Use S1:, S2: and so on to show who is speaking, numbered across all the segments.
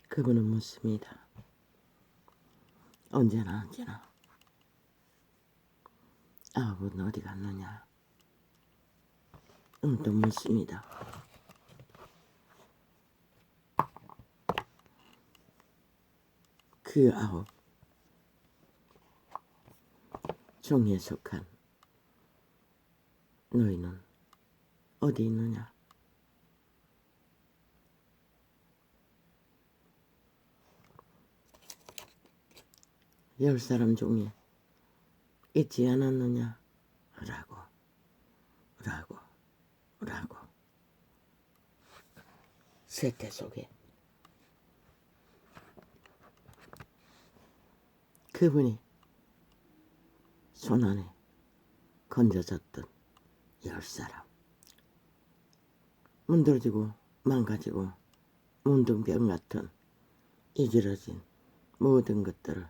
S1: 그분은 묻습니다. 언제나 아버는 어디 갔느냐? 또 묻습니다. 그 아홉 종에 속한 너희는 어디 있느냐? 열 사람 중에 있지 않았느냐? 라고 세태 속에 그분이 손안에 건져졌던 열 사람, 문드러지고 망가지고 문둥병 같은 이지러진 모든 것들을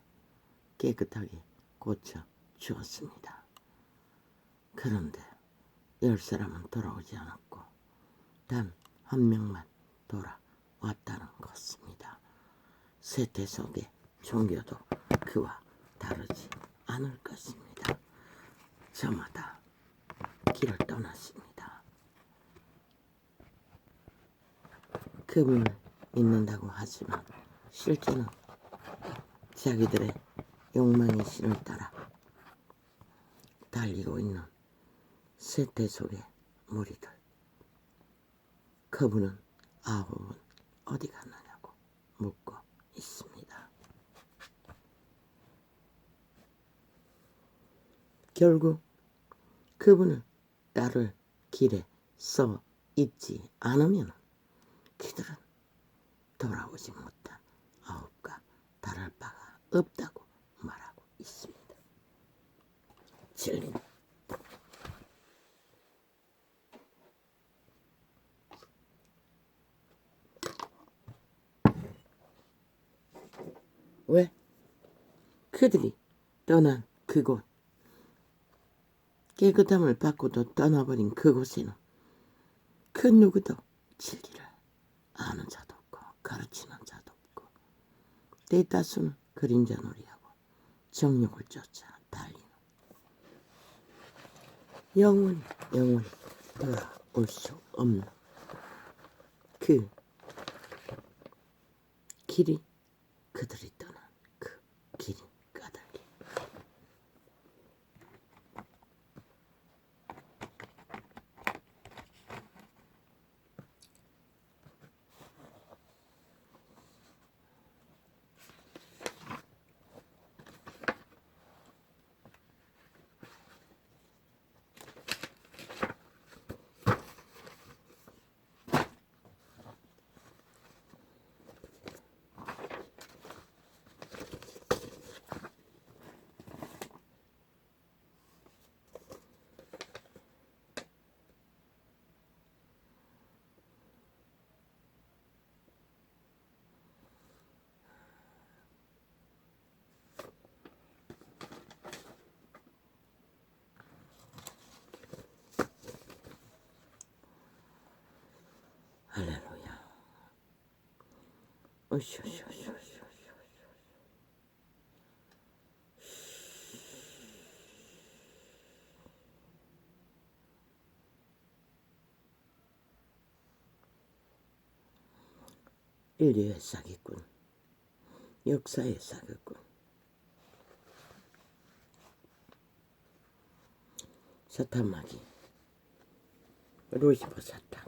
S1: 깨끗하게 고쳐 주었습니다. 그런데 열 사람은 돌아오지 않았고 단 한 명만 돌아왔다는 것입니다. 세태 속의 종교도 그와 다르지 않을 것입니다. 저마다 길을 떠났습니다. 그분을 믿는다고 하지만 실제는 자기들의 욕망의 신을 따라 달리고 있는 세태 속의 무리들. 그분은 아홉은 어디 갔느냐고 묻고 있습니다. 결국 그분을 따를 길에 서 있지 않으면 그들은 돌아오지 못한 아홉과 다를 바가 없다고 말하고 있습니다. 진리는 왜? 그들이 떠난 그곳, 깨끗함을 받고도 떠나버린 그곳에는 그 누구도 진리를 아는 자도 없고 가르치는 자도 없고 대다수는 그림자 놀이하고 정욕을 쫓아 달리는 영원히 돌아올 수 없는 그 길이 그들이 떠난 그 길이 까닭이 할렐루야. 으쌰. 인류의 사기꾼, 역사의 사기꾼, 사탄마귀, 루시퍼 사탄.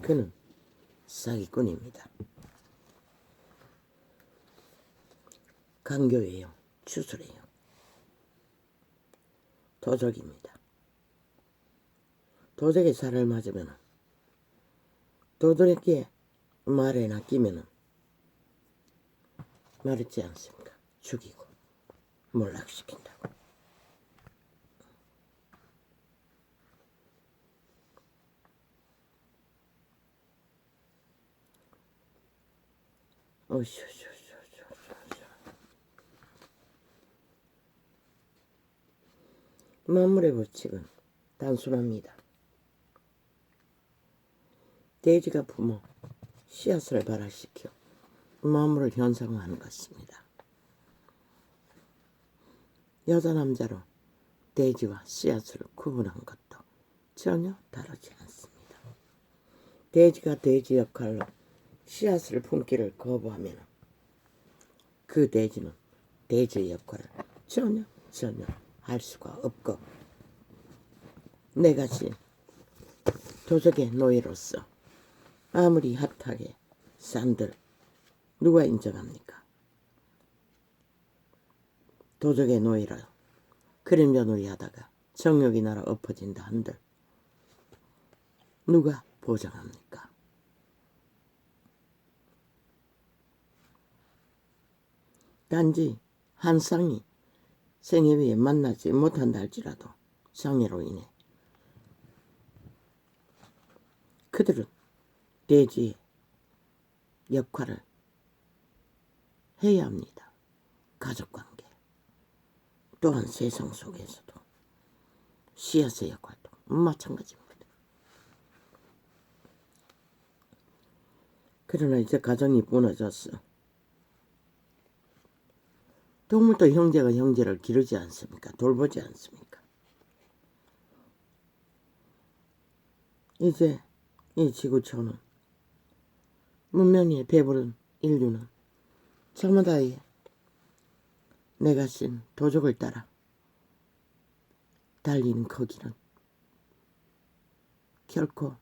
S1: 그는 사기꾼입니다. 강교예요. 추술해요. 도적입니다. 도적의 살을 맞으면 도둑에게 말에 낚이면 말했지 않습니까? 죽이고 몰락시킨다고. 으쌰. 만물의 법칙은 단순합니다. 돼지가 품어 씨앗을 발화시켜 만물을 현상화하는 것입니다. 여자 남자로 돼지와 씨앗을 구분한 것도 전혀 다르지 않습니다. 돼지가 돼지 역할로 씨앗을 품기를 거부하면 그 돼지는 돼지의 역할을 전혀 할 수가 없고 내같이 도적의 노예로서 아무리 핫하게 산들 누가 인정합니까? 도적의 노예라 그림자 놀이 하다가 정욕이 날아 엎어진다 한들 누가 보장합니까? 단지 한 쌍이 생애 위에 만나지 못한다 할지라도 장애로 인해 그들은 돼지의 역할을 해야 합니다. 가족관계 또한 세상 속에서도 씨앗의 역할도 마찬가지입니다. 그러나 이제 가정이 무너졌어. 동물도 형제가 형제를 기르지 않습니까? 돌보지 않습니까? 이제 이 지구촌은 문명에 배부른 인류는 저마다의 내가 쓴 도적을 따라 달리는 거기는 결코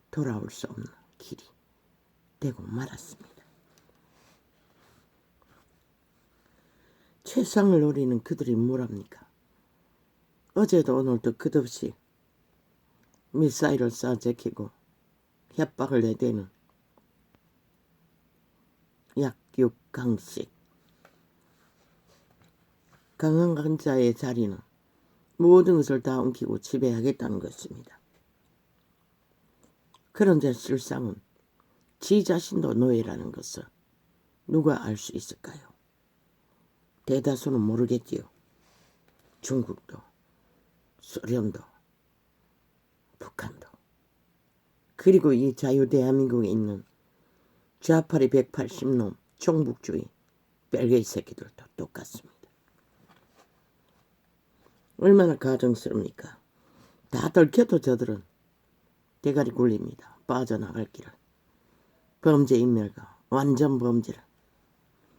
S1: 돌아올 수 없는 길이 되고 말았습니다. 최상을 노리는 그들이 뭐랍니까? 어제도 오늘도 끝없이 미사일을 쏴 제키고 협박을 내대는 약육강식 강한 자의 자리는 모든 것을 다 옮기고 지배하겠다는 것입니다. 그런데 실상은 지 자신도 노예라는 것을 누가 알 수 있을까요? 대다수는 모르겠지요. 중국도, 소련도, 북한도, 그리고 이 자유대한민국에 있는 좌파리 180놈 종북주의 뺄개이 새끼들도 똑같습니다. 얼마나 가정스럽습니까? 다 들켜도 저들은 대가리 굴립니다. 빠져나갈 길을. 범죄 인멸과 완전 범죄를.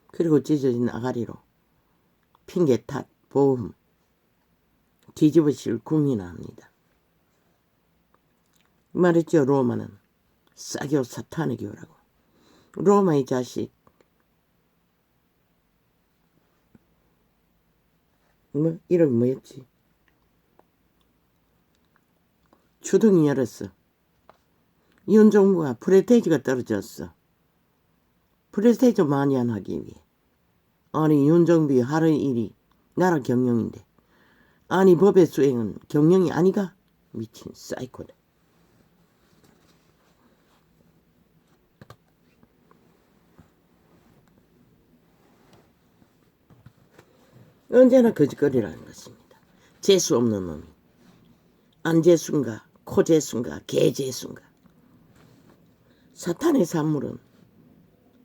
S1: 그리고 찢어진 아가리로 핑계 탓, 보험, 뒤집어질 국민을 합니다. 말했죠. 로마는 싸교 사탄의 교라고. 로마의 자식 이름이 뭐였지? 주둥이 열었어. 윤정부가 프레스테이지가 떨어졌어. 프레스테이지 만연하기 위해. 아니 윤정부의 하루 일이 나라 경영인데 아니 법의 수행은 경영이 아니가? 미친 사이코다. 언제나 거짓거리라는 것입니다. 재수 없는 놈이 안재수인가 코재수인가 개재수인가. 사탄의 산물은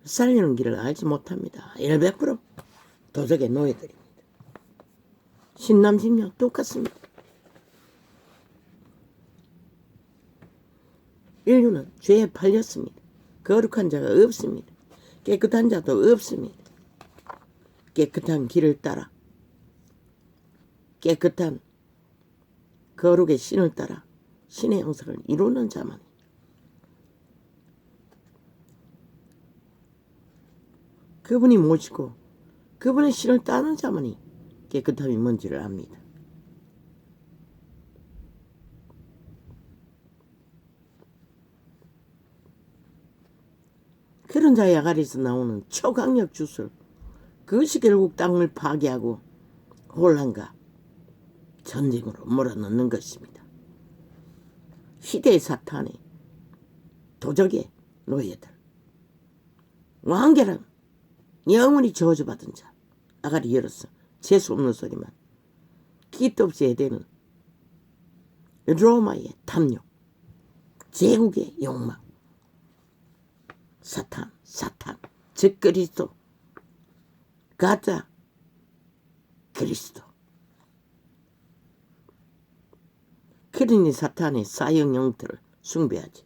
S1: 살리는 길을 알지 못합니다. 100% 도적의 노예들입니다. 신남신녀 똑같습니다. 인류는 죄에 팔렸습니다. 거룩한 자가 없습니다. 깨끗한 자도 없습니다. 깨끗한 길을 따라 깨끗한 거룩의 신을 따라 신의 형상을 이루는 자만 그분이 모시고 그분의 신을 따는 자만이 깨끗함이 뭔지를 압니다. 그런 자의 아가리에서 나오는 초강력 주술, 그것이 결국 땅을 파괴하고 혼란과 전쟁으로 몰아넣는 것입니다. 시대의 사탄의 도적의 노예들, 왕계란 영원히 저주받은 자, 아가리 열었어. 재수 없는 소리만 기도 없이 해대는 로마의 탐욕, 제국의 욕망, 사탄, 즉 그리스도, 가짜 그리스도. 그러니 사탄의 사형 영토를 숭배하지.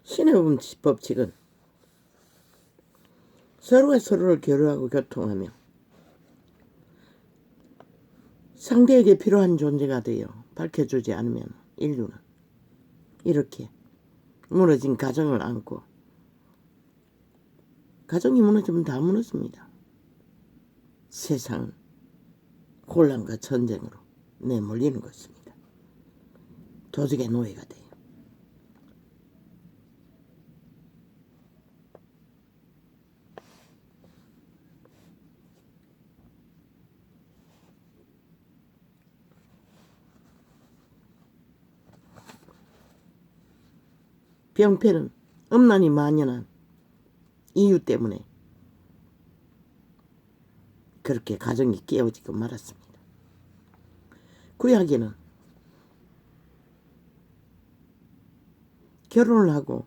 S1: 신의 법칙은 서로가 서로를 교류하고 교통하며 상대에게 필요한 존재가 되어 밝혀주지 않으면 인류는 이렇게 무너진 가정을 안고, 가정이 무너지면 다 무너집니다. 세상은 혼란과 전쟁으로 내몰리는 것입니다. 도적의 노예가 돼요. 병폐는 음란이 만연한 이유 때문에 그렇게 가정이 깨어지고 말았습니다. 구약에는 결혼을 하고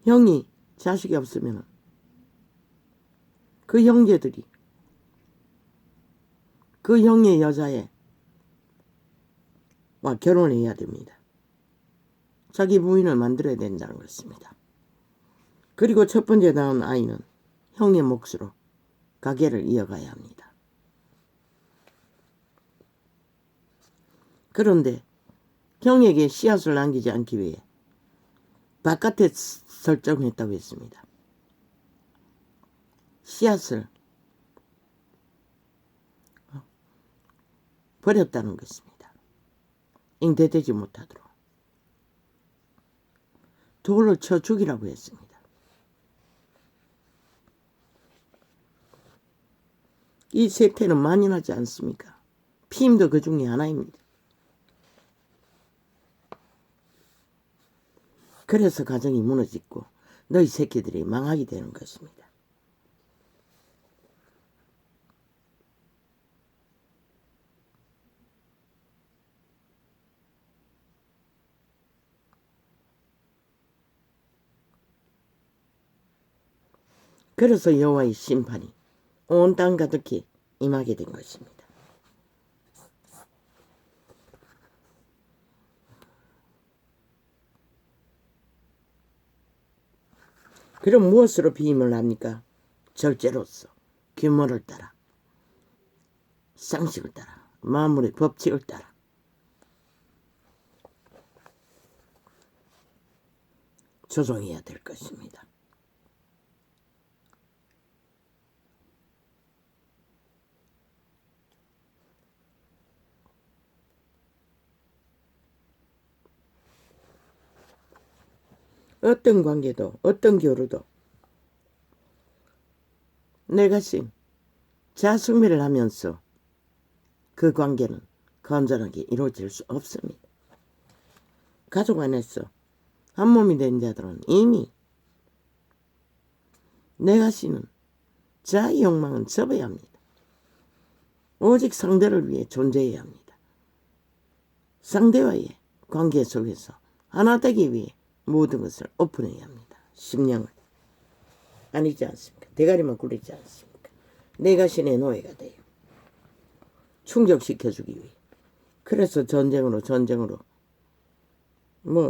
S1: 형이 자식이 없으면 그 형제들이 그 형의 여자와 결혼을 해야 됩니다. 자기 부인을 만들어야 된다는 것입니다. 그리고 첫 번째 낳은 아이는 형의 몫으로 가계를 이어가야 합니다. 그런데 형에게 씨앗을 남기지 않기 위해 바깥에 설정했다고 했습니다. 씨앗을 버렸다는 것입니다. 잉태되지 못하도록 돌을 쳐 죽이라고 했습니다. 이 세태는 만연하지 않습니까? 피임도 그 중에 하나입니다. 그래서 가정이 무너지고 너희 새끼들이 망하게 되는 것입니다. 그래서 여호와의 심판이 온 땅 가득히 임하게 된 것입니다. 그럼 무엇으로 비임을 합니까? 절제로서 규모를 따라, 상식을 따라, 만물의 법칙을 따라 조정해야 될 것입니다. 어떤 관계도 어떤 교류도 내가심 자숙미를 하면서 그 관계는 건전하게 이루어질 수 없습니다. 가족 안에서 한 몸이 된 자들은 이미 내가시는 자의 욕망은 접어야 합니다. 오직 상대를 위해 존재해야 합니다. 상대와의 관계 속에서 하나 되기 위해 모든 것을 오픈해야 합니다. 심령을. 아니지 않습니까? 대가리만 굴리지 않습니까? 내가 신의 노예가 돼요. 충족시켜주기 위해. 그래서 전쟁으로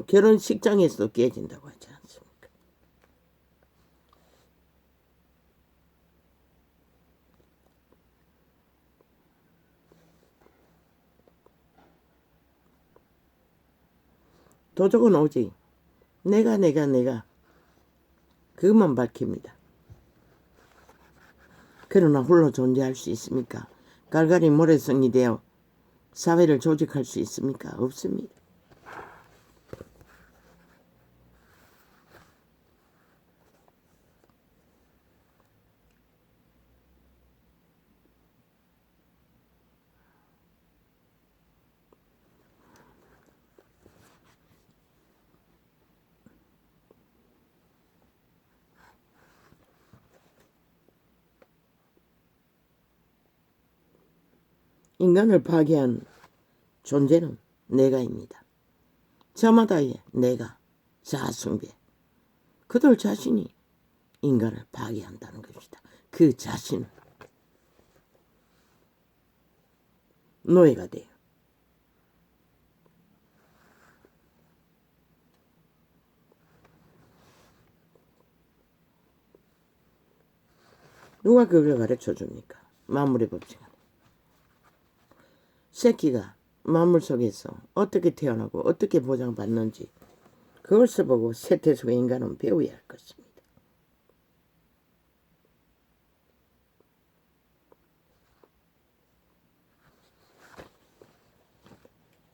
S1: 결혼식장에서도 깨진다고 하지 않습니까? 도적은 오직 내가 그것만 밝힙니다. 그러나 홀로 존재할 수 있습니까? 갈갈이 모래성이 되어 사회를 조직할 수 있습니까? 없습니다. 인간을 파괴한 존재는 내가입니다. 저마다의 내가, 자아숭배. 그들 자신이 인간을 파괴한다는 것이다. 그 자신은 노예가 돼요. 누가 그걸 가르쳐 줍니까? 만물의 법칙. 새끼가 만물 속에서 어떻게 태어나고 어떻게 보장받는지 그걸 써보고 세태속의 인간은 배워야 할 것입니다.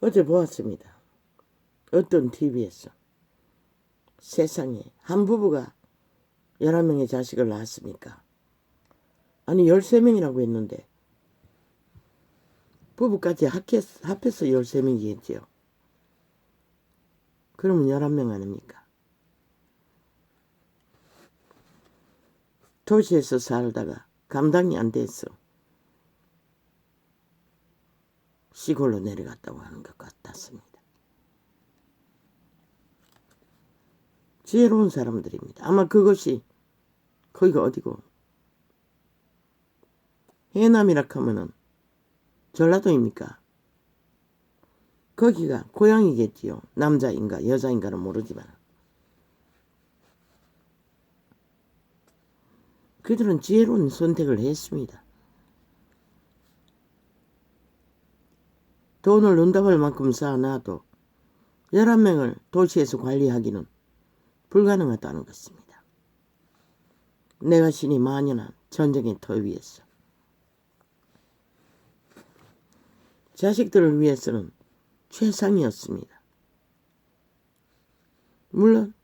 S1: 어제 보았습니다. 어떤 TV에서 세상에 한 부부가 11명의 자식을 낳았습니까? 아니 13명이라고 했는데 부부까지 합해서 13명이겠지요. 그러면 11명 아닙니까? 도시에서 살다가 감당이 안 돼서 시골로 내려갔다고 하는 것 같았습니다. 지혜로운 사람들입니다. 아마 그것이 거기가 어디고 해남이라 하면은 전라도입니까? 거기가 고향이겠지요. 남자인가 여자인가는 모르지만 그들은 지혜로운 선택을 했습니다. 돈을 눈다발 만큼 쌓아놔도 11명을 도시에서 관리하기는 불가능하다는 것입니다. 내가 신이 만연한 전쟁의 터 위에서 자식들을 위해서는 최상이었습니다. 물론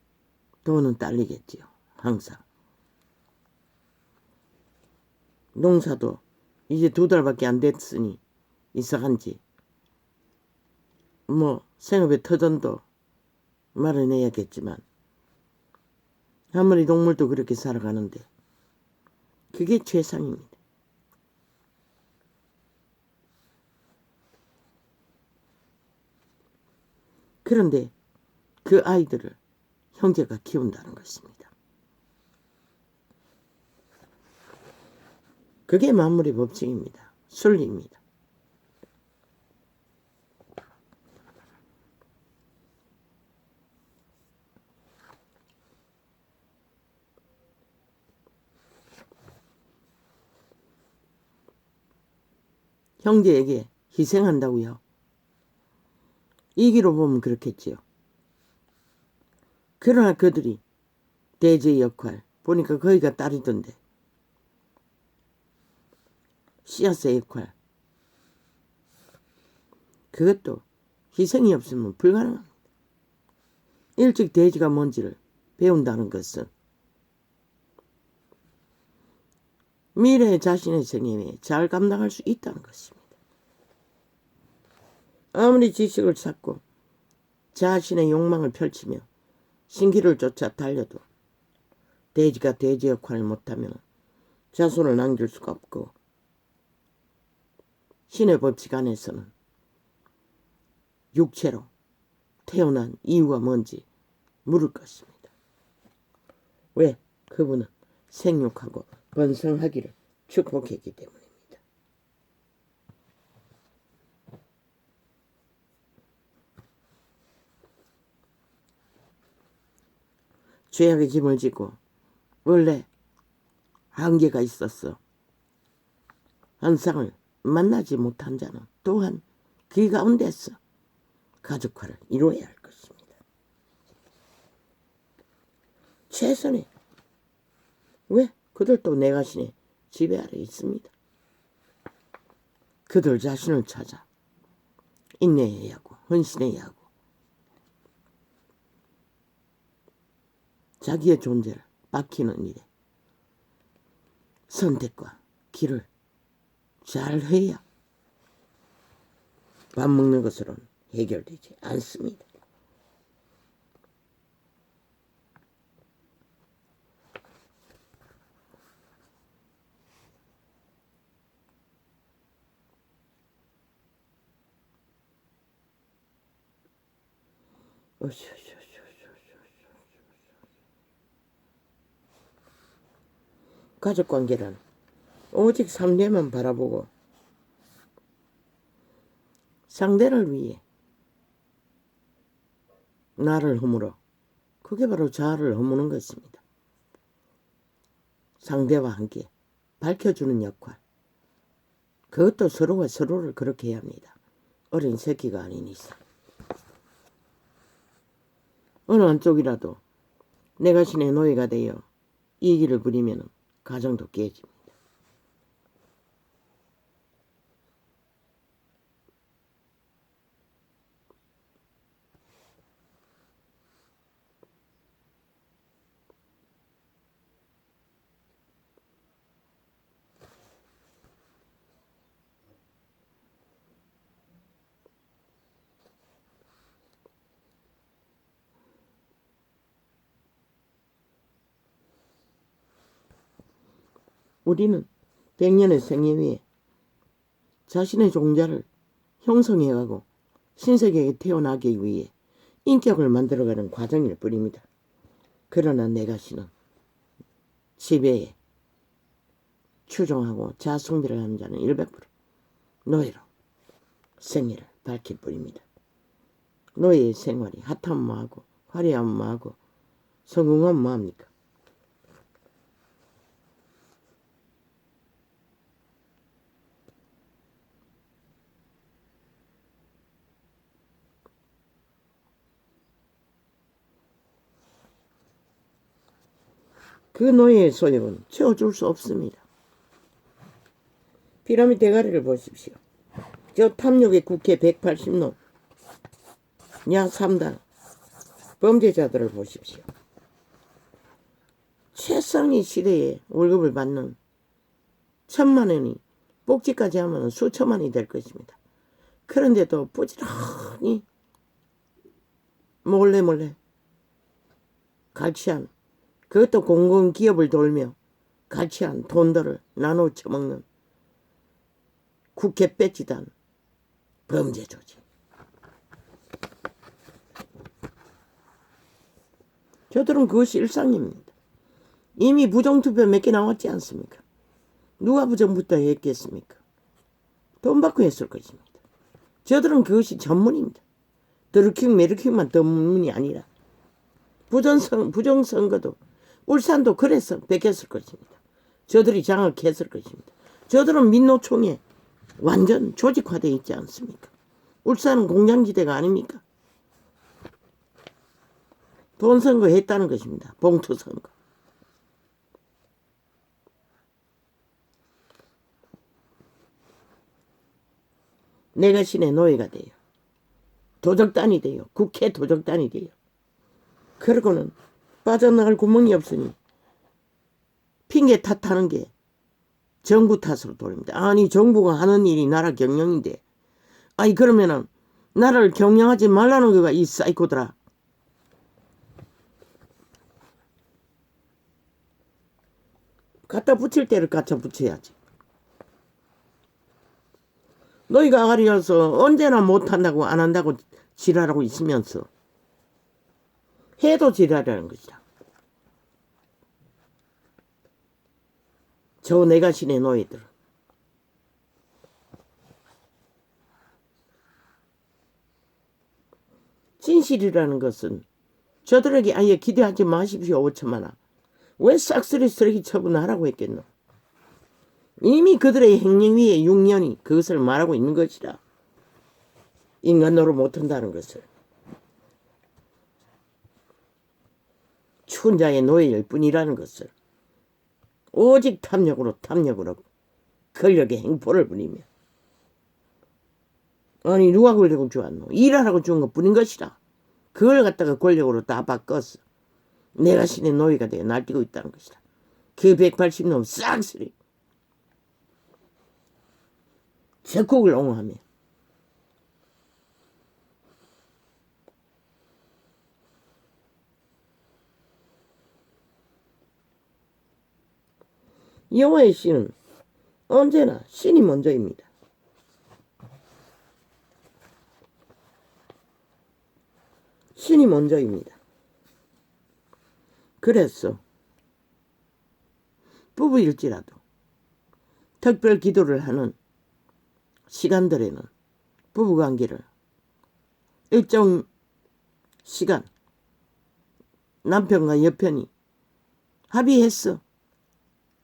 S1: 돈은 딸리겠지요. 항상. 농사도 이제 2달밖에 안 됐으니 이사간지 생업의 터전도 마련해야겠지만 아무리 동물도 그렇게 살아가는데 그게 최상입니다. 그런데 그 아이들을 형제가 키운다는 것입니다. 그게 만물의 법칙입니다. 순리입니다. 형제에게 희생한다고요? 이기로 보면 그렇겠지요. 그러나 그들이 대제의 역할 보니까 거기가 딸이던데 씨앗의 역할 그것도 희생이 없으면 불가능합니다. 일찍 대지가 뭔지를 배운다는 것은 미래의 자신의 생애에 잘 감당할 수 있다는 것입니다. 아무리 지식을 찾고 자신의 욕망을 펼치며 신기를 쫓아 달려도 돼지가 돼지 역할을 못하면 자손을 남길 수가 없고 신의 법칙 안에서는 육체로 태어난 이유가 뭔지 물을 것입니다. 왜? 그분은 생육하고 번성하기를 축복했기 때문입니다. 죄악의 짐을 지고 원래 한계가 있었어. 한상을 만나지 못한 자는 또한 그 가운데서 가족화를 이루어야 할 것입니다. 최선의 왜? 그들도 내 자신의 지배 아래 있습니다. 그들 자신을 찾아 인내해야 하고 헌신해야 하고 자기의 존재를 밝히는 일에 선택과 길을 잘 해야 밥 먹는 것으로는 해결되지 않습니다. 가족관계란 오직 상대만 바라보고 상대를 위해 나를 허물어. 그게 바로 자아를 허무는 것입니다. 상대와 함께 밝혀주는 역할. 그것도 서로가 서로를 그렇게 해야 합니다. 어린 새끼가 아닌 이상. 어느 한쪽이라도 내가 신의 노예가 되어 이기를 부리면 가정도 깨집니다. 우리는 100년의 생애 위에 자신의 종자를 형성해가고 신세계에 태어나기 위해 인격을 만들어가는 과정일 뿐입니다. 그러나 내가 신은 지배에 추종하고 자아숭배를 하는 자는 100% 노예로 생애를 밝힐 뿐입니다. 노예의 생활이 핫하면 뭐하고 화려하면 뭐하고 성공하면 뭐합니까? 그 노예의 소욕은 채워줄 수 없습니다. 피라미드 대가리를 보십시오. 저 탐욕의 국회 180놈 약 3단 범죄자들을 보십시오. 최상위 시대에 월급을 받는 1,000만 원이 복지까지 하면 수천만이 될 것입니다. 그런데도 부지런히 몰래 갈취한, 그것도 공공기업을 돌며 갈취한 돈들을 나눠 처먹는 국회 배지단 범죄 조직. 저들은 그것이 일상입니다. 이미 부정투표 몇 개 나왔지 않습니까? 누가 부정부터 했겠습니까? 돈 받고 했을 것입니다. 저들은 그것이 전문입니다. 드루킹 메르킹만 전문이 아니라 부정선거도 울산도 그래서 뺏겼을 것입니다. 저들이 장악했을 것입니다. 저들은 민노총에 완전 조직화되어 있지 않습니까? 울산은 공장지대가 아닙니까? 돈 선거 했다는 것입니다. 봉투 선거. 내가 신의 노예가 돼요. 도적단이 돼요. 국회 도적단이 돼요. 그러고는 빠져나갈 구멍이 없으니 핑계 탓하는 게 정부 탓으로 돌립니다. 아니 정부가 하는 일이 나라 경영인데 아니 그러면은 나라를 경영하지 말라는 거가 이 사이코들아. 갖다 붙일 때를 갖다 붙여야지. 너희가 아가리여서 언제나 못한다고 안 한다고 지랄하고 있으면서 해도 지랄하는 것이다. 저 내가 신의 노예들. 진실이라는 것은 저들에게 아예 기대하지 마십시오. 5천만원. 왜 싹쓸이 쓰레기 처분하라고 했겠노? 이미 그들의 행령 위에 6년이 그것을 말하고 있는 것이라. 인간 노릇 못한다는 것을. 추운 자의 노예일 뿐이라는 것을. 오직 탐욕으로 권력의 행포를 부리며. 아니 누가 권력을 주었노? 일하라고 준 것뿐인 것이라. 그걸 갖다가 권력으로 다 바꿨어. 내가 신의 노예가 되어 날뛰고 있다는 것이라. 그 180놈 싹쓸이 적국을 옹호하며 여호와의 신은 언제나 신이 먼저입니다. 신이 먼저입니다. 그래서 부부일지라도 특별 기도를 하는 시간들에는 부부관계를 일정 시간 남편과 여편이 합의해서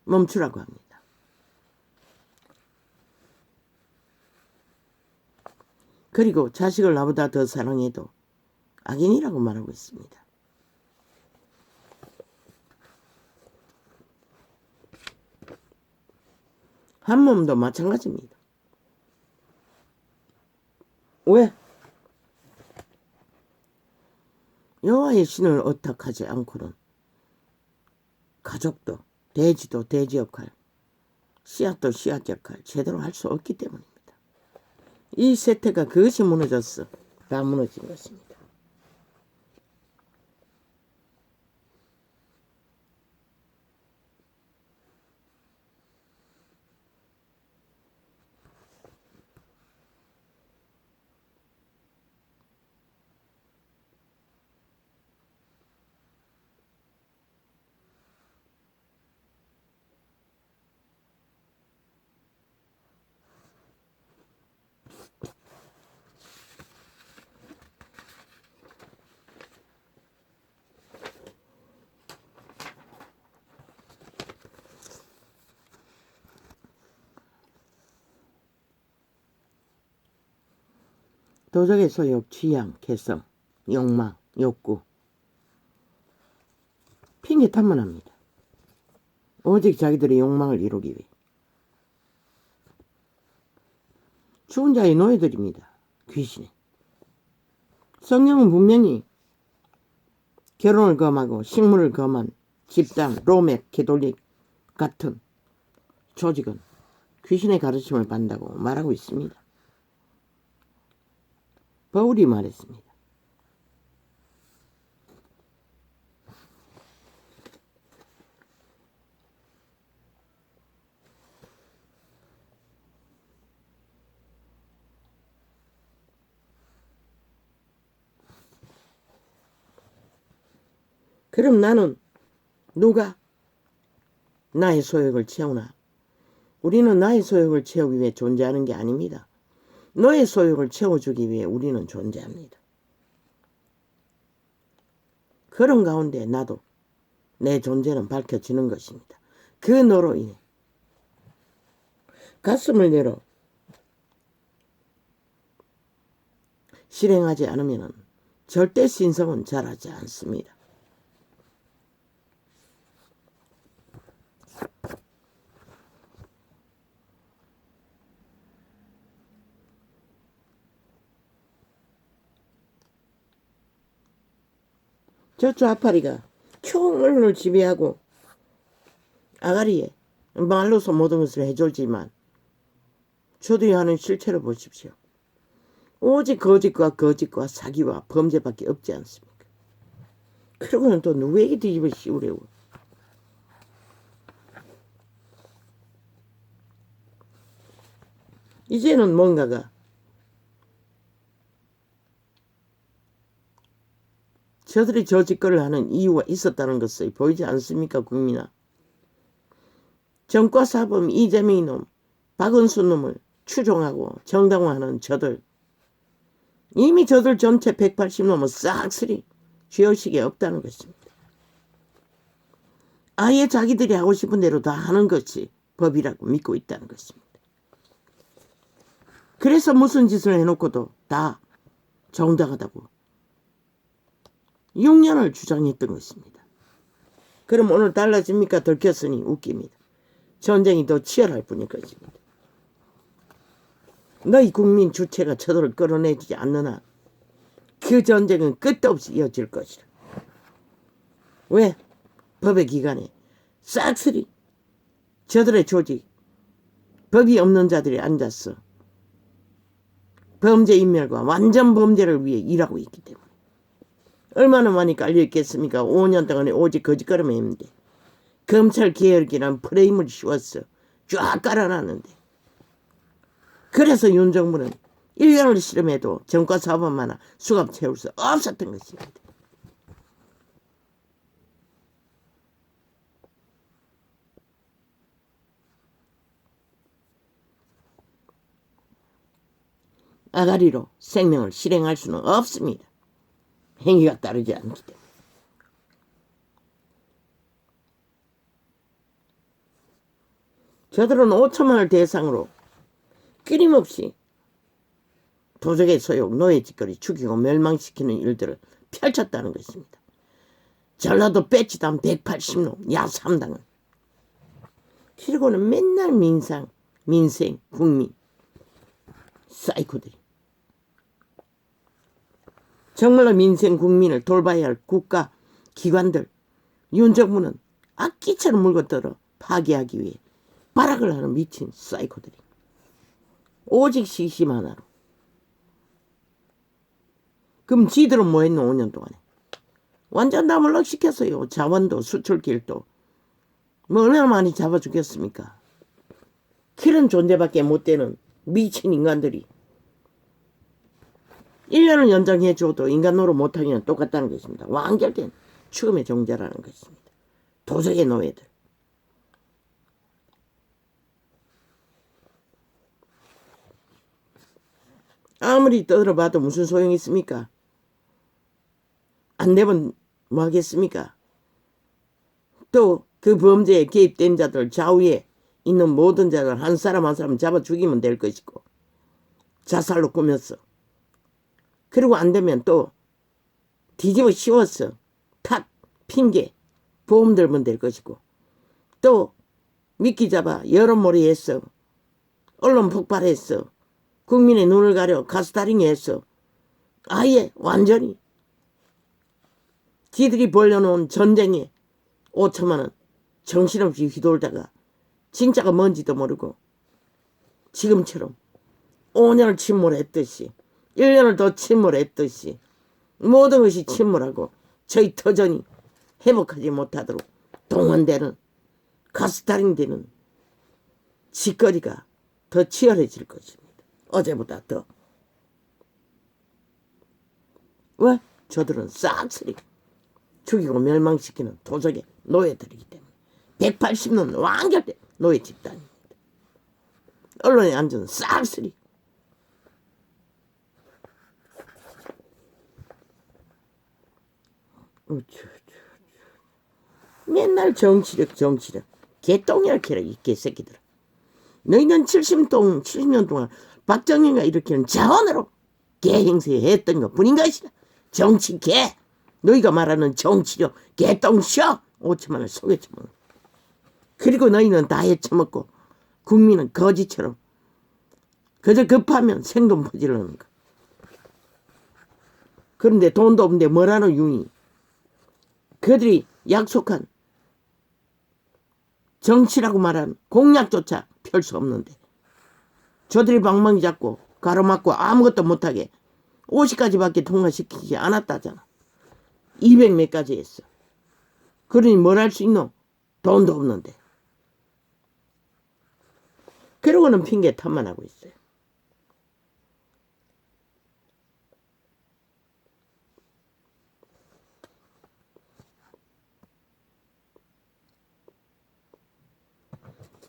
S1: 멈추라고 합니다. 그리고 자식을 나보다 더 사랑해도 악인이라고 말하고 있습니다. 한 몸도 마찬가지입니다. 왜? 여호와의 신을 의탁하지 않고는 가족도 돼지도 돼지 역할, 씨앗도 씨앗 역할 제대로 할 수 없기 때문입니다. 이 세태가 그것이 무너졌어. 다 무너진 것입니다. 도적의 소욕, 취향, 개성, 욕망, 욕구 핑계 탓만 합니다. 오직 자기들의 욕망을 이루기 위해. 죽은 자의 노예들입니다. 귀신이. 성경은 분명히 결혼을 금하고 식물을 금한 집단, 로맥, 캐톨릭 같은 조직은 귀신의 가르침을 받는다고 말하고 있습니다. 바울이 말했습니다. 그럼 나는 누가 나의 소욕을 채우나? 우리는 나의 소욕을 채우기 위해 존재하는 게 아닙니다. 너의 소욕을 채워주기 위해 우리는 존재합니다. 그런 가운데 나도 내 존재는 밝혀지는 것입니다. 그 너로 인해 가슴을 열어 실행하지 않으면 절대 신성은 자라지 않습니다. 저쪽 아파리가 총을 지배하고 아가리에 말로서 모든 것을 해줄지만 저도 하는 실체를 보십시오. 오직 거짓과 사기와 범죄밖에 없지 않습니까? 그러고는 또 누구에게 뒤집어 씌우려고. 이제는 뭔가가 저들이 저 짓거리를 하는 이유가 있었다는 것을 보이지 않습니까, 국민아? 정과사범 이재명이 놈, 박은수 놈을 추종하고 정당화하는 저들, 이미 저들 전체 180놈은 싹쓸이 죄의식이 없다는 것입니다. 아예 자기들이 하고 싶은 대로 다 하는 것이 법이라고 믿고 있다는 것입니다. 그래서 무슨 짓을 해놓고도 다 정당하다고 6년을 주장했던 것입니다. 그럼 오늘 달라집니까? 들켰으니 웃깁니다. 전쟁이 더 치열할 뿐일 것입니다. 너희 국민 주체가 저들을 끌어내지 않는 한 그 전쟁은 끝도 없이 이어질 것이라. 왜? 법의 기관에 싹쓸이 저들의 조직, 법이 없는 자들이 앉아서 범죄 인멸과 완전 범죄를 위해 일하고 있기 때문에. 얼마나 많이 깔려있겠습니까? 5년 동안에 오직 거짓거리만 했는데 검찰 개혁이라는 프레임을 씌웠어. 쫙 깔아놨는데. 그래서 윤 정부는 1년을 실험해도 전과 사업만한 수갑 채울 수 없었던 것입니다. 아가리로 생명을 실행할 수는 없습니다. 행위가 따르지 않기 때문에. 저들은 5천만 원을 대상으로 끊임없이 도적의 소욕, 노예 짓거리, 죽이고 멸망시키는 일들을 펼쳤다는 것입니다. 전라도 배치당 180놈, 야 3당은. 그리고는 맨날 민생, 국민, 사이코들이. 정말로 민생, 국민을 돌봐야 할 국가, 기관들, 윤 정부는 악기처럼 물고 파괴하기 위해 발악을 하는 미친 사이코들이. 오직 시심 하나로. 그럼 지들은 뭐 했노 5년 동안에. 완전 다 몰락시켰어요. 자원도 수출길도. 뭐 얼마나 많이 잡아 죽였습니까. 그런 존재밖에 못 되는 미친 인간들이 1년을 연장해 줘도 인간 노릇 못하기는 똑같다는 것입니다. 완결된 죽음의 종자라는 것입니다. 도적의 노예들. 아무리 떠들어봐도 무슨 소용이 있습니까? 안 되면 뭐 하겠습니까? 또 그 범죄에 개입된 자들, 좌우에 있는 모든 자들 한 사람 한 사람 잡아 죽이면 될 것이고, 자살로 꾸몄어. 그리고 안 되면 또 뒤집어 씌웠어. 탓, 핑계, 보험 들면 될 것이고, 또 미끼 잡아 여론몰이 했어. 언론 폭발했어. 국민의 눈을 가려 가스다링 했어. 아예 완전히 지들이 벌려놓은 전쟁에 5천만 원 정신없이 휘돌다가 진짜가 뭔지도 모르고 지금처럼 5년을 침몰했듯이 1년을 더 침몰했듯이 모든 것이 침몰하고 저희 터전이 회복하지 못하도록 동원되는 가스다링 되는 짓거리가 더 치열해질 것입니다. 어제보다 더. 왜? 저들은 싹쓸이 죽이고 멸망시키는 도적의 노예들이기 때문에 180년 완결된 노예 집단입니다. 언론에 앉은 싹쓸이 맨날 정치력 개똥이라 캐라 이 개새끼들아. 너희는 70년 동안 박정희가 일으키는 자원으로 개행세했던 것 뿐인 것이다. 정치 개. 너희가 말하는 정치력 개똥쇼 5천만 원을 속여쳐먹어. 그리고 너희는 다 해쳐먹고 국민은 거지처럼 그저 급하면 생돈 퍼지려는 거. 그런데 돈도 없는데 뭐라노 윤이. 그들이 약속한 정치라고 말하는 공약조차 펼 수 없는데 저들이 방망이 잡고 가로막고 아무것도 못하게 50가지밖에 통과시키지 않았다잖아. 200몇 가지 했어. 그러니 뭘 할 수 있노? 돈도 없는데. 그러고는 핑계 탓만 하고 있어요.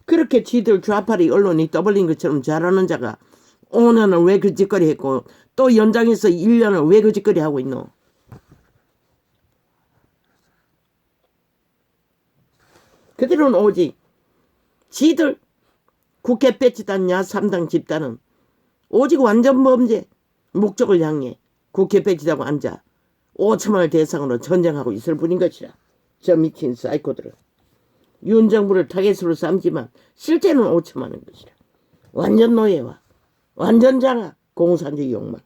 S1: 그렇게 지들 좌파리 언론이 떠벌린 것처럼 잘하는 자가 5년을 왜 그 짓거리 했고 또 연장해서 1년을 왜 그 짓거리 하고 있노? 그들은 오직 지들 국회 배치단 야3당 집단은 오직 완전 범죄 목적을 향해 국회 배치다고 앉아 5천만을 대상으로 전쟁하고 있을 뿐인 것이라. 저 미친 사이코들은 윤 정부를 타겟으로 삼지만 실제는 5천만인 것이라. 완전 노예와 완전 장악 공산주의 욕망.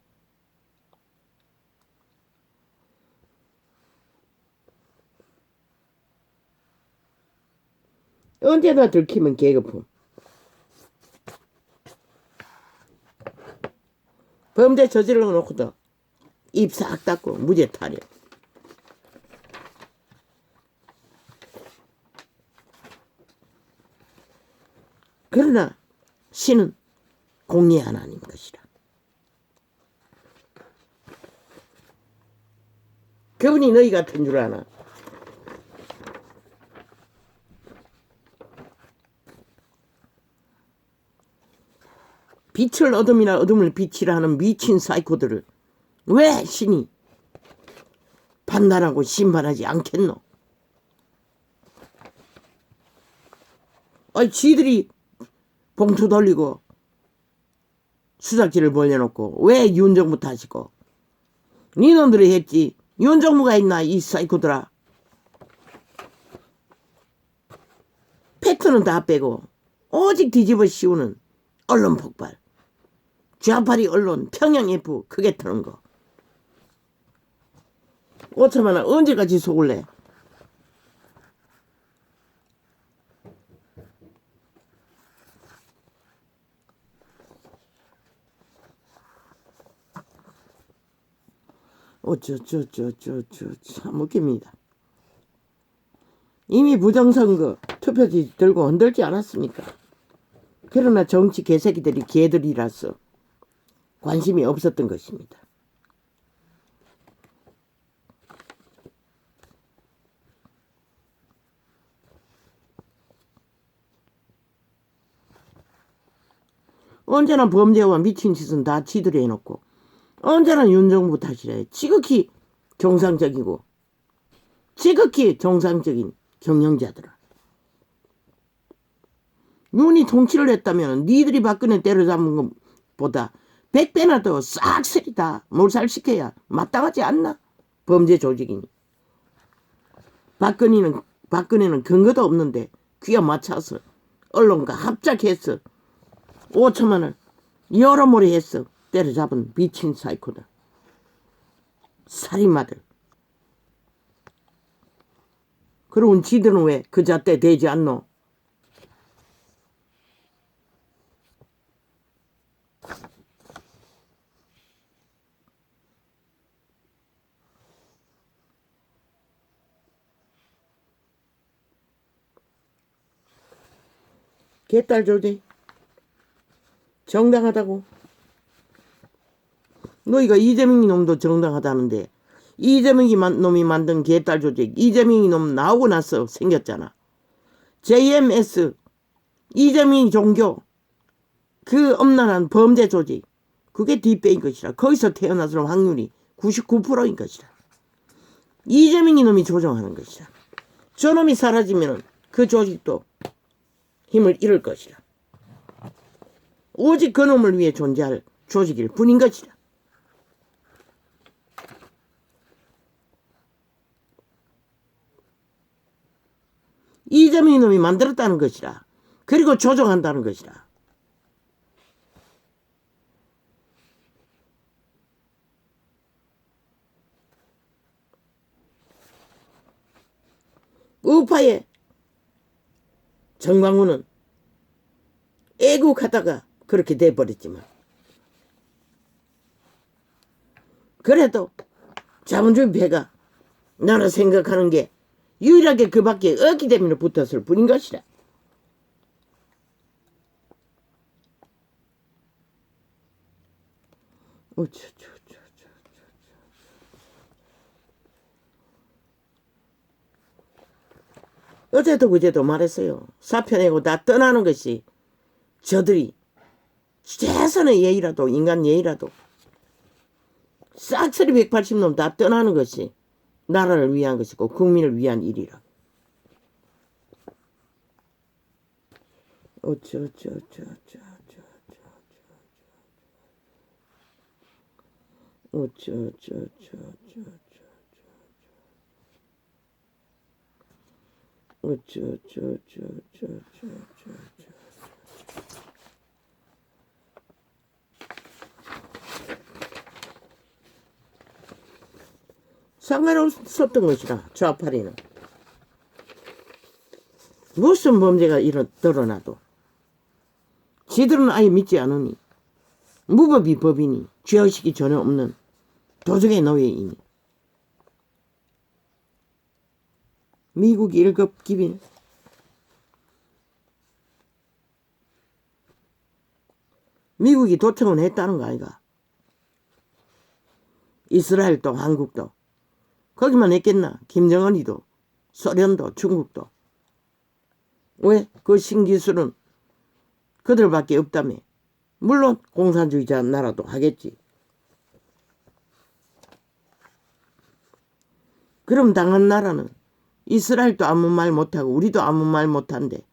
S1: 언제나 들키면 계급품. 범죄 저질러 놓고도 입 싹 닫고 무죄 타령. 그러나 신은 공의 하나님 것이라. 그분이 너희 같은 줄 아나? 빛을 어둠이나 어둠을 빛이라 하는 미친 사이코들을 왜 신이 판단하고 심판하지 않겠노? 지들이 봉투 돌리고 수작질을 벌려놓고 왜 윤정부 탓이고 니놈들이 했지 윤정부가 있나 이 사이코들아. 팩트는 다 빼고 오직 뒤집어 씌우는 언론 폭발. 좌파리 언론 평양F 크게 트는 거. 5천만 원 언제까지 속을래? 참 웃깁니다. 이미 부정선거 투표지 들고 흔들지 않았습니까? 그러나 정치 개새끼들이 개들이라서 관심이 없었던 것입니다. 언제나 범죄와 미친 짓은 다 지들이 해놓고 언제나 윤정부 탓이래. 지극히 정상적이고 지극히 정상적인 경영자들아. 윤이 통치를 했다면 니들이 박근혜 때려잡은 것보다 100배나 더 싹쓸이 다 몰살시켜야 마땅하지 않나? 범죄 조직이니. 박근혜는 근거도 없는데 귀가 맞춰서 언론과 합작해서 5천만 원 여러모리 했어. 때려잡은 미친 사이코다. 살인마들. 그러면 지들은 왜 그 잣대 되지 않노? 개딸 조직 정당하다고? 너희가 이재명이 놈도 정당하다는데 이재명이 놈이 만든 개딸 조직 이재명이 놈 나오고 나서 생겼잖아. JMS 이재명이 종교 그 엄란한 범죄 조직 그게 뒷배인 것이라. 거기서 태어나서 확률이 99%인 것이라. 이재명이 놈이 조정하는 것이라. 저놈이 사라지면 그 조직도 힘을 잃을 것이라. 오직 그 놈을 위해 존재할 조직일 뿐인 것이라. 이재명이 놈이 만들었다는 것이라. 그리고 조정한다는 것이라. 우파의 정광훈은 애국하다가 그렇게 돼버렸지만 그래도 자본주의 배가 나라 생각하는 게 유일하게 그 밖에 없기 때문에 붙었을 뿐인 것이라. 어제도 그제도 말했어요. 사표 내고 다 떠나는 것이 저들이 최선의 예의라도 인간 예의라도 싹쓸이 180놈 다 떠나는 것이 나라를 위한 것이고 국민을 위한 일이라. 상관없었던 것이라. 좌파리는 무슨 범죄가 드러나도 지들은 아예 믿지 않으니 무법이 법이니 죄의식이 전혀 없는 도적의 노예이니. 미국 1급 기빈 미국이 도청은 했다는 거 아이가. 이스라엘도 한국도 거기만 했겠나? 김정은이도 소련도 중국도. 왜? 그 신기술은 그들밖에 없다며. 물론 공산주의자 나라도 하겠지. 그럼 당한 나라는 이스라엘도 아무 말 못하고 우리도 아무 말 못한대.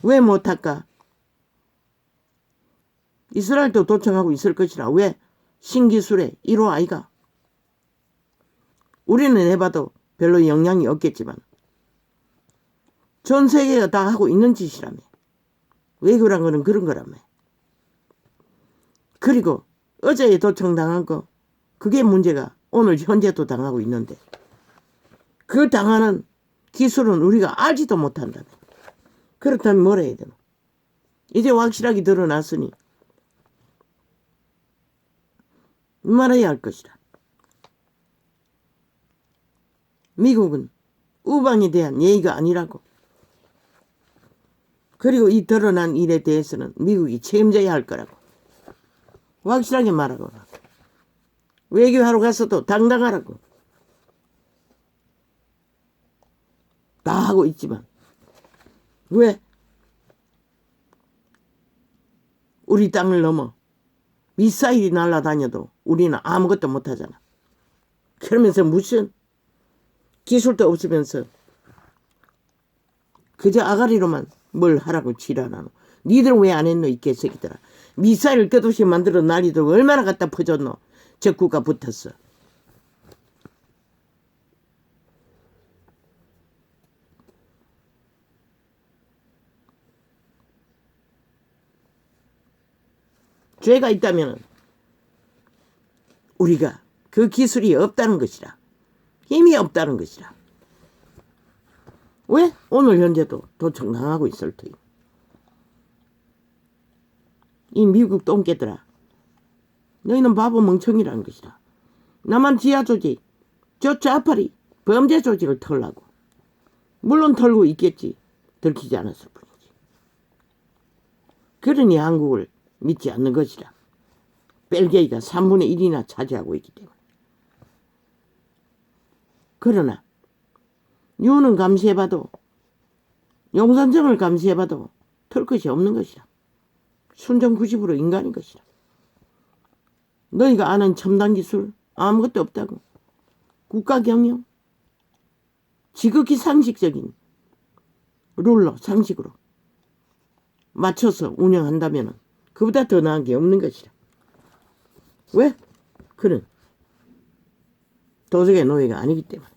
S1: 왜 못할까? 이스라엘도 도청하고 있을 것이라. 왜? 신기술의 1호 아이가. 우리는 해봐도 별로 영향이 없겠지만 전 세계가 다 하고 있는 짓이라며. 외교란 거는 그런 거라며. 그리고 어제 도청당한 거 그게 문제가 오늘 현재도 당하고 있는데 그 당하는 기술은 우리가 알지도 못한다며. 그렇다면 뭘 해야 되노? 이제 확실하게 드러났으니 말해야 할 것이다. 미국은 우방에 대한 예의가 아니라고. 그리고 이 드러난 일에 대해서는 미국이 책임져야 할 거라고. 확실하게 말하고. 외교하러 가서도 당당하라고. 다 하고 있지만 왜? 우리 땅을 넘어 미사일이 날아다녀도 우리는 아무것도 못하잖아. 그러면서 무슨 기술도 없으면서 그저 아가리로만 뭘 하라고 지랄하노. 니들 왜 안 했노 이 개새끼들아. 미사일을 끝없이 만들어 날리도 얼마나 갖다 퍼졌노. 적구가 붙었어. 죄가 있다면 우리가 그 기술이 없다는 것이라. 힘이 없다는 것이라. 왜? 오늘 현재도 도청당하고 있을 터이. 이 미국 똥개들아. 너희는 바보 멍청이라는 것이라. 나만 지하 조직, 저 좌파리 범죄 조직을 털라고. 물론 털고 있겠지. 들키지 않았을 뿐이지. 그러니 한국을 믿지 않는 것이라. 벨기에가 3분의 1이나 차지하고 있기 때문에. 그러나 유는 감시해봐도 용산정을 감시해봐도 털 것이 없는 것이라. 순정구집으로 인간인 것이라. 너희가 아는 첨단기술 아무것도 없다고. 국가경영 지극히 상식적인 룰로 상식으로 맞춰서 운영한다면 그보다 더 나은 게 없는 것이라. 왜? 그는 도덕의 노예가 아니기 때문에.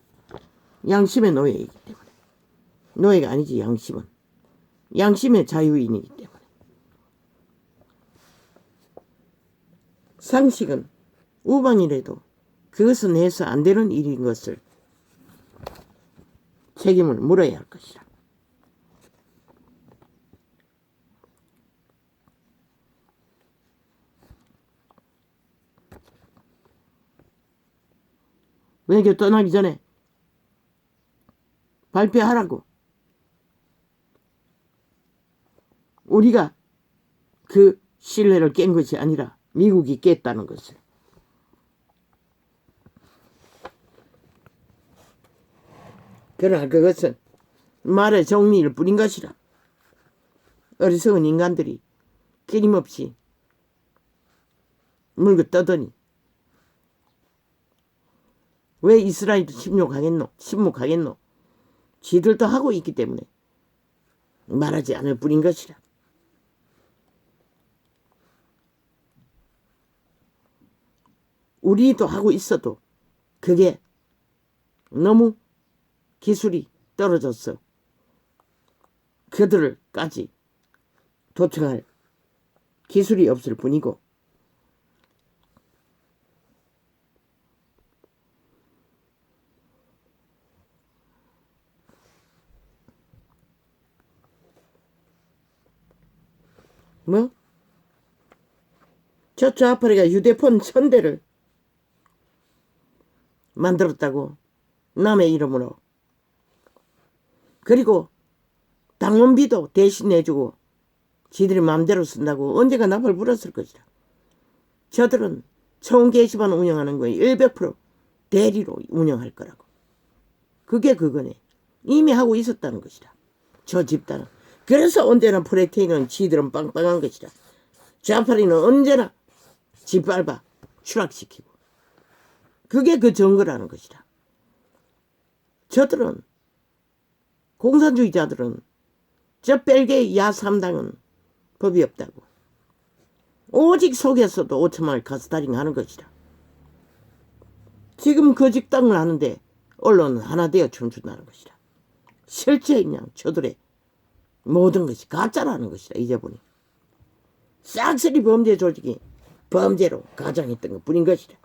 S1: 양심의 노예이기 때문에. 노예가 아니지 양심은. 양심의 자유인이기 때문에. 상식은 우방이라도 그것은 해서 안 되는 일인 것을 책임을 물어야 할 것이라. 외교 떠나기 전에 발표하라고. 우리가 그 신뢰를 깬 것이 아니라 미국이 깼다는 것을. 그러나 그것은 말의 정리일 뿐인 것이라. 어리석은 인간들이 끊임없이 물고 떠더니 왜 이스라엘도 침묵하겠노? 지들도 하고 있기 때문에 말하지 않을 뿐인 것이라. 우리도 하고 있어도 그게 너무 기술이 떨어졌어. 그들을까지 도청할 기술이 없을 뿐이고 뭐? 저 좌파리가 휴대폰 1000대를 만들었다고. 남의 이름으로. 그리고 당원비도 대신 내주고 지들이 마음대로 쓴다고 언제가 납을 불었을 것이라. 저들은 총 게시판 운영하는 거에 100% 대리로 운영할 거라고. 그게 그거네. 이미 하고 있었다는 것이다. 저 집단은. 그래서 언제나 프레테이는 지들은 빵빵한 것이다. 자파리는 언제나 짓밟아 추락시키고. 그게 그 증거라는 것이다. 저들은 공산주의자들은 저 벨기에 야3당은 법이 없다고. 오직 속에서도 5천만을 가스다링 하는 것이다. 지금 그 직당을 하는데 언론은 하나 되어 춤춘다는 것이다. 실제 그냥 저들의 모든 것이 가짜라는 것이다. 이제 보니 싹쓸이 범죄 조직이 범죄로 가장했던 것 뿐인 것이다.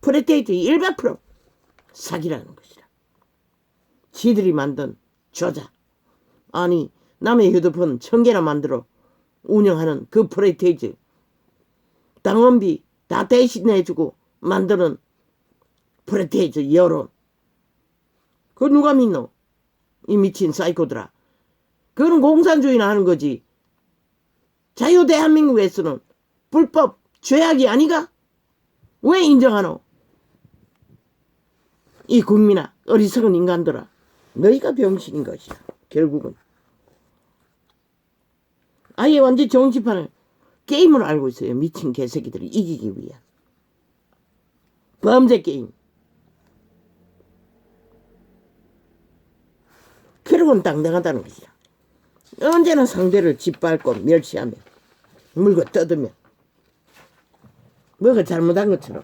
S1: 프레테이트 100% 사기라는 것이다. 지들이 만든 조작. 아니 남의 휴대폰 1000개나 만들어 운영하는 그 프레테이트 당원비 다 대신해주고 만드는 프레테이트 여론. 그거 누가 믿노? 이 미친 사이코들아. 그거는 공산주의나 하는 거지. 자유 대한민국에서는 불법 죄악이 아니가? 왜 인정하노? 이 국민아, 어리석은 인간들아. 너희가 병신인 것이야. 결국은. 아예 완전 정치판을 게임을 알고 있어요. 미친 개새끼들이 이기기 위한. 범죄 게임. 그러고는 당당하다는 것이야. 언제나 상대를 짓밟고 멸시하며 물고 뜯으며 뭐가 잘못한 것처럼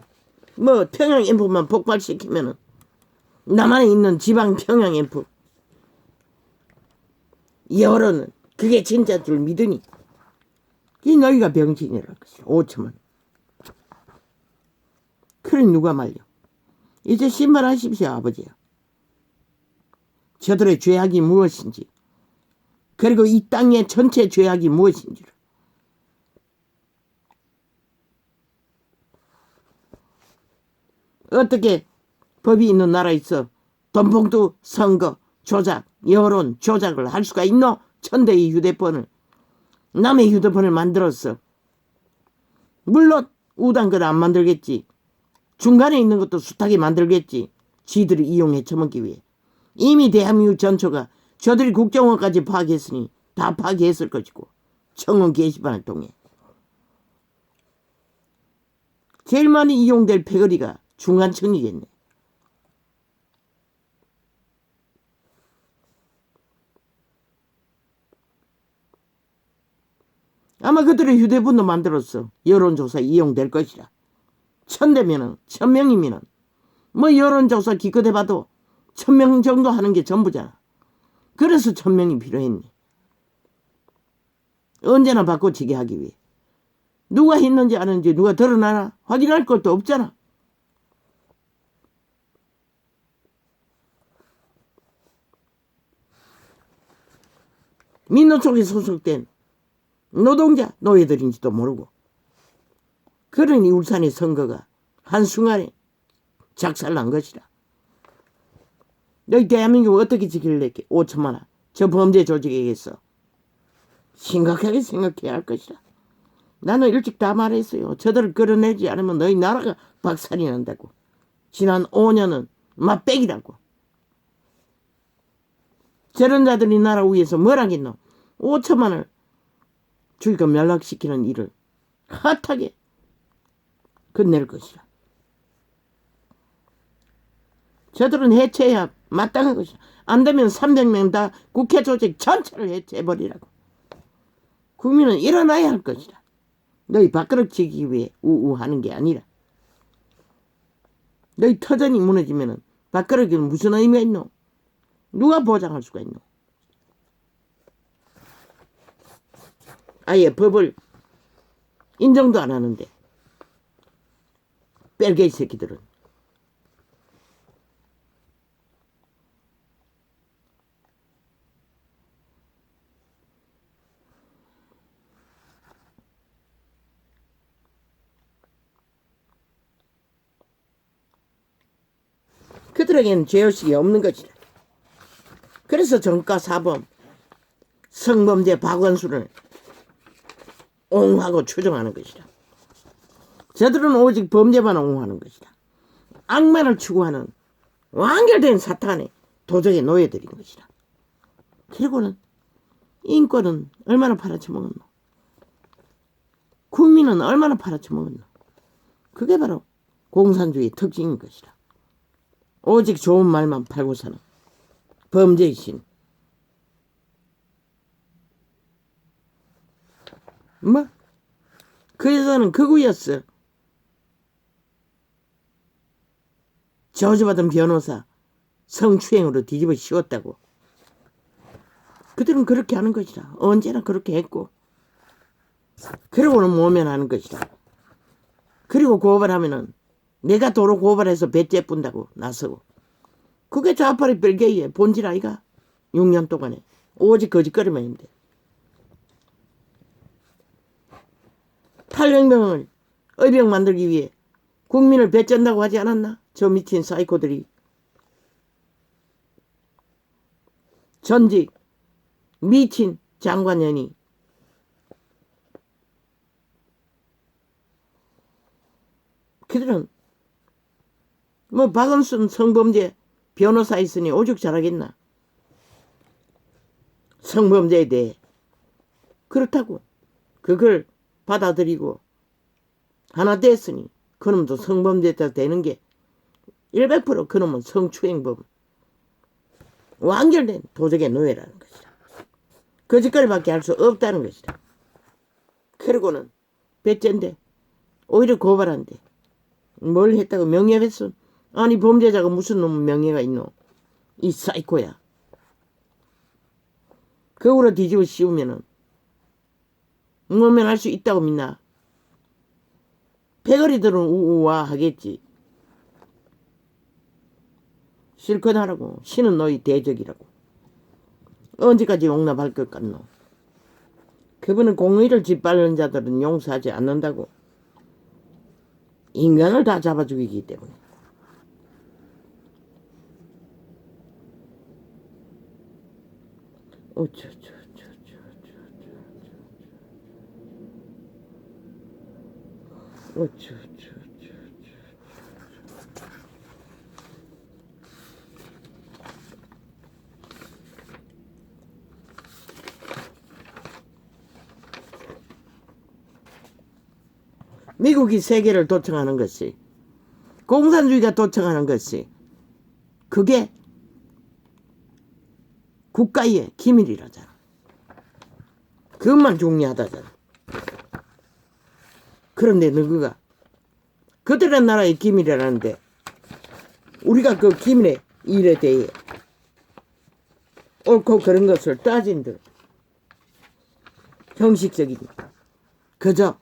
S1: 뭐 평양인프만 폭발시키면은 남한에 있는 지방 평양인프 여론은 그게 진짜 줄 믿으니 이 너희가 병신이랄 것이야. 5천만. 그러니 누가 말려. 이제 신발하십시오 아버지야. 저들의 죄악이 무엇인지 그리고 이 땅의 전체 죄악이 무엇인지를. 어떻게 법이 있는 나라에 있어 돈봉투 선거 조작 여론 조작을 할 수가 있노? 천대의 휴대폰을 남의 휴대폰을 만들었어. 물론 우당글 안 만들겠지. 중간에 있는 것도 숱하게 만들겠지. 지들을 이용해 처먹기 위해. 이미 대한민국 전초가 저들이 국정원까지 파괴했으니 다 파괴했을 것이고 청원 게시판을 통해. 제일 많이 이용될 패거리가 중간층이겠네. 아마 그들의 휴대폰도 만들었어. 여론조사 이용될 것이라. 1000대면은 1000명이면은 뭐 여론조사 기껏 해봐도 1000명 정도 하는 게 전부잖아. 그래서 1000명이 필요했니. 언제나 바꿔치기 하기 위해. 누가 했는지 아는지 누가 드러나나 확인할 것도 없잖아. 민노총에 소속된 노동자 노예들인지도 모르고. 그러니 울산의 선거가 한순간에 작살난 것이라. 너희 대한민국을 어떻게 지킬래? 5천만 원. 저 범죄 조직에게서. 심각하게 생각해야 할 것이라. 나는 일찍 다 말했어요. 저들을 끌어내지 않으면 너희 나라가 박살이 난다고. 지난 5년은 맛배기라고. 저런 자들이 나라 위해서 뭘 하겠노? 5천만 원을 주의가 면락시키는 일을 핫하게 끝낼 것이라. 저들은 해체해야 마땅한 것이라. 안 되면 300명 다 국회 조직 전체를 해체해버리라고. 국민은 일어나야 할 것이라. 너희 밥그릇지기 위해 우우하는 게 아니라. 너희 터전이 무너지면 밥그릇이 무슨 의미가 있노? 누가 보장할 수가 있노? 아예 법을 인정도 안 하는데 뺄개이 새끼들은. 그들에게는 죄의식이 없는 것이다. 그래서 정가사범 성범죄 박원순을 옹호하고 추종하는 것이다. 저들은 오직 범죄만 옹호하는 것이다. 악마를 추구하는 완결된 사탄의 도적의 노예들인 것이다. 그리고는 인권은 얼마나 팔아쳐먹었노? 국민은 얼마나 팔아쳐먹었노? 그게 바로 공산주의의 특징인 것이다. 오직 좋은 말만 팔고 사는 범죄의 신. 뭐? 그 여자는 극우였어. 저주받은 변호사 성추행으로 뒤집어 씌웠다고. 그들은 그렇게 하는 것이다. 언제나 그렇게 했고. 그러고는 모면하는 것이다. 그리고 고발하면은 내가 도로 고발해서 배째 뿐다고 나서고. 그게 좌파리 별개의 본질 아이가? 6년 동안에 오직 거짓거리만 했는데. 탈영병을 의병 만들기 위해 국민을 배쩐다고 하지 않았나? 저 미친 사이코들이. 전직 미친 장관연이 그들은 뭐 박은순 성범죄 변호사 있으니 오죽 잘하겠나. 성범죄에 대해 그렇다고 그걸 받아들이고 하나 됐으니 그놈도 성범죄자 되는 게 100% 그놈은 성추행범 완결된 도적의 노예라는 것이다. 거짓거리밖에 할 수 없다는 것이다. 그리고는 배째인데 오히려 고발한대. 뭘 했다고 명예훼손? 아니 범죄자가 무슨 놈 명예가 있노? 이 사이코야. 거꾸로 뒤집어 씌우면은 모면할 수 있다고 믿나? 패거리들은 우우와 하겠지. 실컷 하라고. 신은 너희 대적이라고. 언제까지 용납할 것 같노? 그분은 공의를 짓밟는 자들은 용서하지 않는다고. 인간을 다 잡아 죽이기 때문에. 미국이 세계를 도청하는 것이, 공산주의가 도청하는 것이, 그게 국가의 기밀이라잖아. 그것만 중요하다잖아. 그런데 누구가 그들의 나라의 기밀이라는데 우리가 그 기밀의 일에 대해 옳고 그런 것을 따진들 형식적인 그저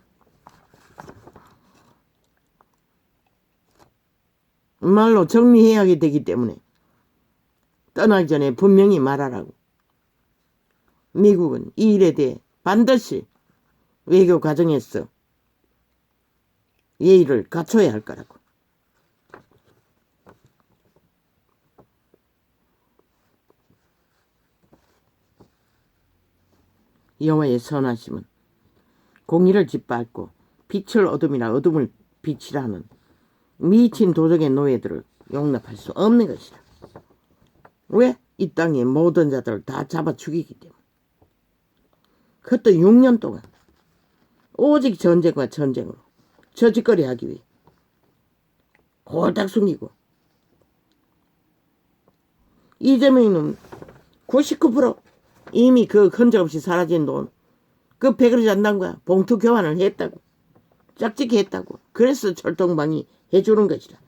S1: 말로 정리해야 되기 때문에 떠나기 전에 분명히 말하라고. 미국은 이 일에 대해 반드시 외교 과정에서 예의를 갖춰야 할 거라고. 여호와의 선하심은 공의를 짓밟고 빛을 어둠이라 어둠을 빛이라 하는 미친 도적의 노예들을 용납할 수 없는 것이다. 왜? 이 땅의 모든 자들을 다 잡아 죽이기 때문에. 그것도 6년 동안 오직 전쟁과 전쟁으로 저짓거리 하기 위해 홀딱 숨기고. 이재명은 99% 이미 그 흔적 없이 사라진 돈 그 배그러지 않는 거야. 봉투 교환을 했다고. 짝짓기 했다고. 그래서 철동방이 해주는 것이다.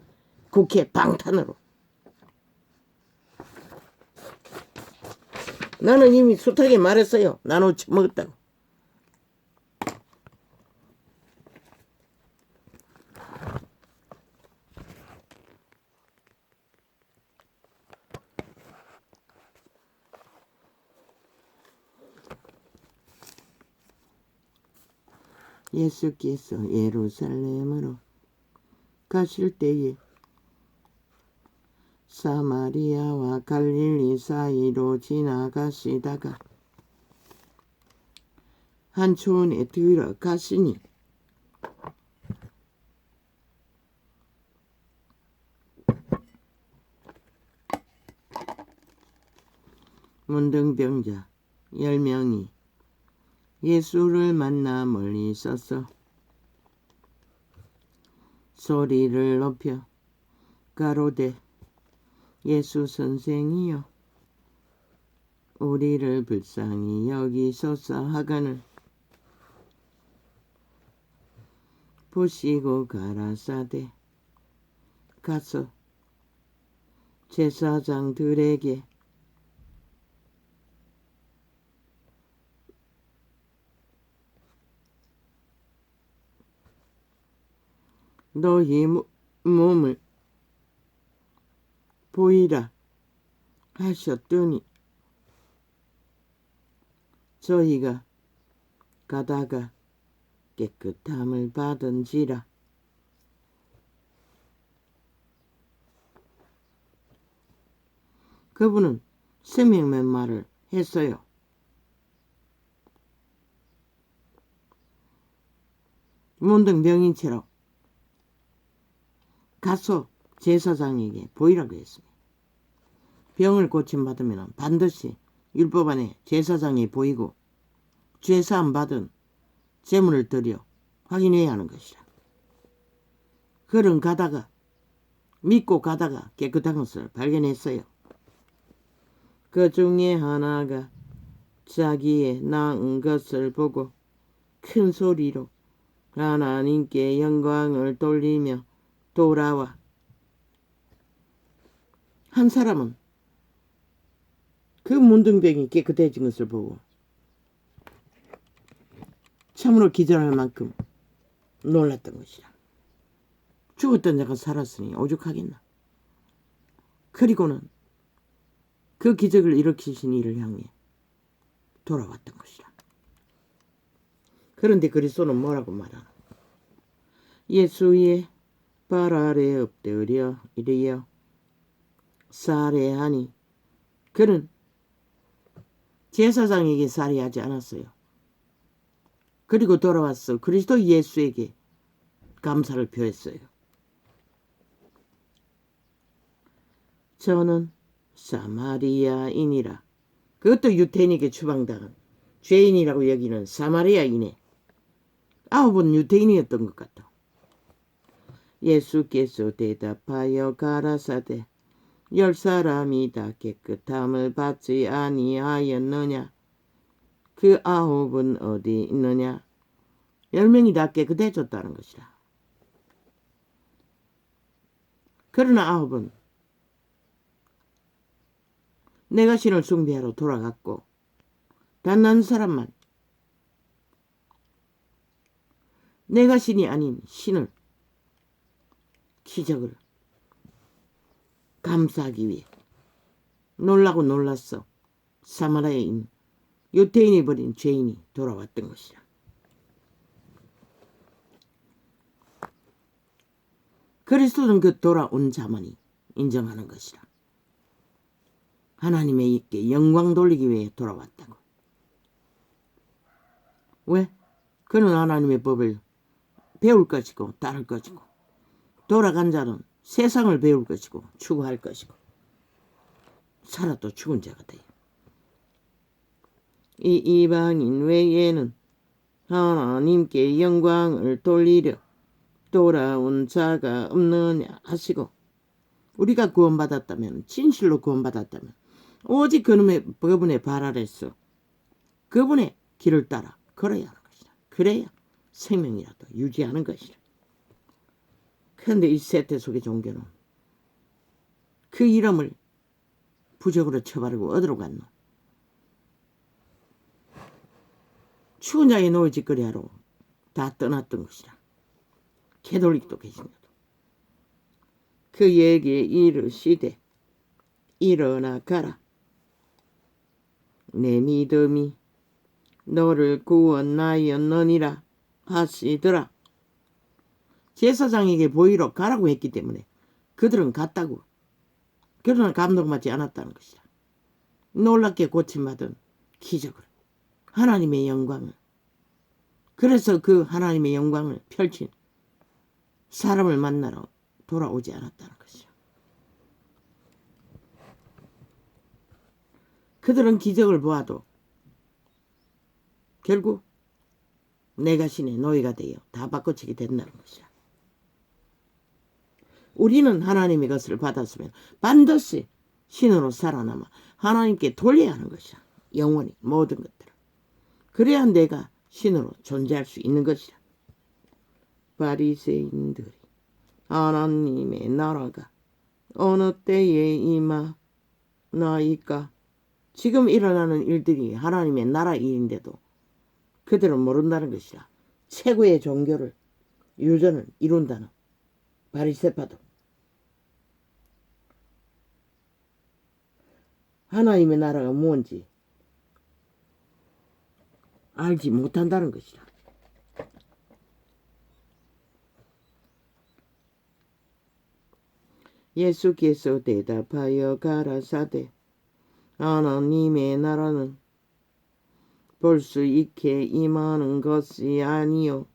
S1: 국회 방탄으로. 나는 이미 숱하게 말했어요. 나눠 처먹었다고. 예수께서 예루살렘으로 가실 때에 사마리아와 갈릴리 사이로 지나가시다가 한 촌에 들어가시니 문둥병자 10명이 예수를 만나 멀리 서서 소리를 높여 가로되 예수 선생이여 우리를 불쌍히 여기소서 하거늘 부시고 가라사대 가서 제사장들에게 너희 몸을 보이라 하셨더니 저희가 가다가 깨끗함을 받은지라. 그분은 생명면말을 했어요. 문둥병인 채로 가서 제사장에게 보이라고 했습니다. 병을 고침받으면 반드시 율법 안에 제사장이 보이고 죄사함 받은 제물을 드려 확인해야 하는 것이라. 그는 가다가 믿고 가다가 깨끗한 것을 발견했어요. 그 중에 하나가 자기의 낳은 것을 보고 큰 소리로 하나님께 영광을 돌리며 돌아와. 한 사람은 그 문둥병이 깨끗해진 것을 보고 참으로 기절할 만큼 놀랐던 것이라. 죽었던 자가 살았으니 오죽하겠나. 그리고는 그 기적을 일으키신 이를 향해 돌아왔던 것이라. 그런데 그리스도는 뭐라고 말하나? 예수의 발 아래 엎드려 이르여 살해하니 그는 제사장에게 살해하지 않았어요. 그리고 돌아와서 그리스도 예수에게 감사를 표했어요. 저는 사마리아인이라. 그것도 유태인에게 추방당한 죄인이라고 여기는 사마리아인에 9은 유태인이었던 것 같다. 예수께서 대답하여 가라사대 10사람이 다 깨끗함을 받지 아니하였느냐? 그 9은 어디 있느냐? 10명이 다 깨끗해졌다는 것이라. 그러나 9은 내가 신을 숭배하러 돌아갔고 단 한 사람만 내가 신이 아닌 신을 기적을 감사하기 위해 놀라고 놀랐어. 사마리아인 유태인이 버린 죄인이 돌아왔던 것이라. 그리스도는 그 돌아온 자만이 인정하는 것이라. 하나님의 있게 영광 돌리기 위해 돌아왔다고. 왜? 그는 하나님의 법을 배울 것이고 따를 것이고 돌아간 자는 세상을 배울 것이고 추구할 것이고 살아도 죽은 자가 돼요. 이 이방인 외에는 하나님께 영광을 돌리려 돌아온 자가 없느냐 하시고, 우리가 구원받았다면, 진실로 구원받았다면 오직 그분의 발 아래서 그분의 길을 따라 걸어야 하는 것이다. 그래야 생명이라도 유지하는 것이다. 그런데 이 세대 속의 종교는 그 이름을 부적으로 쳐바르고 어디로 갔노? 추운 자의 노예 짓거리하러 다 떠났던 것이라. 캐톨릭도 계십니다. 그에게 이르시되 일어나 가라. 내 믿음이 너를 구원하였느니라 하시더라. 제사장에게 보이러 가라고 했기 때문에 그들은 갔다고. 그러나 감동받지 않았다는 것이다. 놀랍게 고침받은 기적을, 하나님의 영광을, 그래서 그 하나님의 영광을 펼친 사람을 만나러 돌아오지 않았다는 것이죠. 그들은 기적을 보아도 결국 내가 신의 노예가 되어 다 바꿔치게 된다는 것이야. 우리는 하나님의 것을 받았으면 반드시 신으로 살아남아 하나님께 돌려야 하는 것이야. 영원히 모든 것들을. 그래야 내가 신으로 존재할 수 있는 것이라. 바리새인들이 하나님의 나라가 어느 때에 임하나이까. 지금 일어나는 일들이 하나님의 나라 일인데도 그들은 모른다는 것이라. 최고의 종교를 유전을 이룬다는 바리새파도 하나님의 나라가 뭔지 알지 못한다는 것이라. 예수께서 대답하여 가라사대 하나님의 나라는 볼 수 있게 임하는 것이 아니요.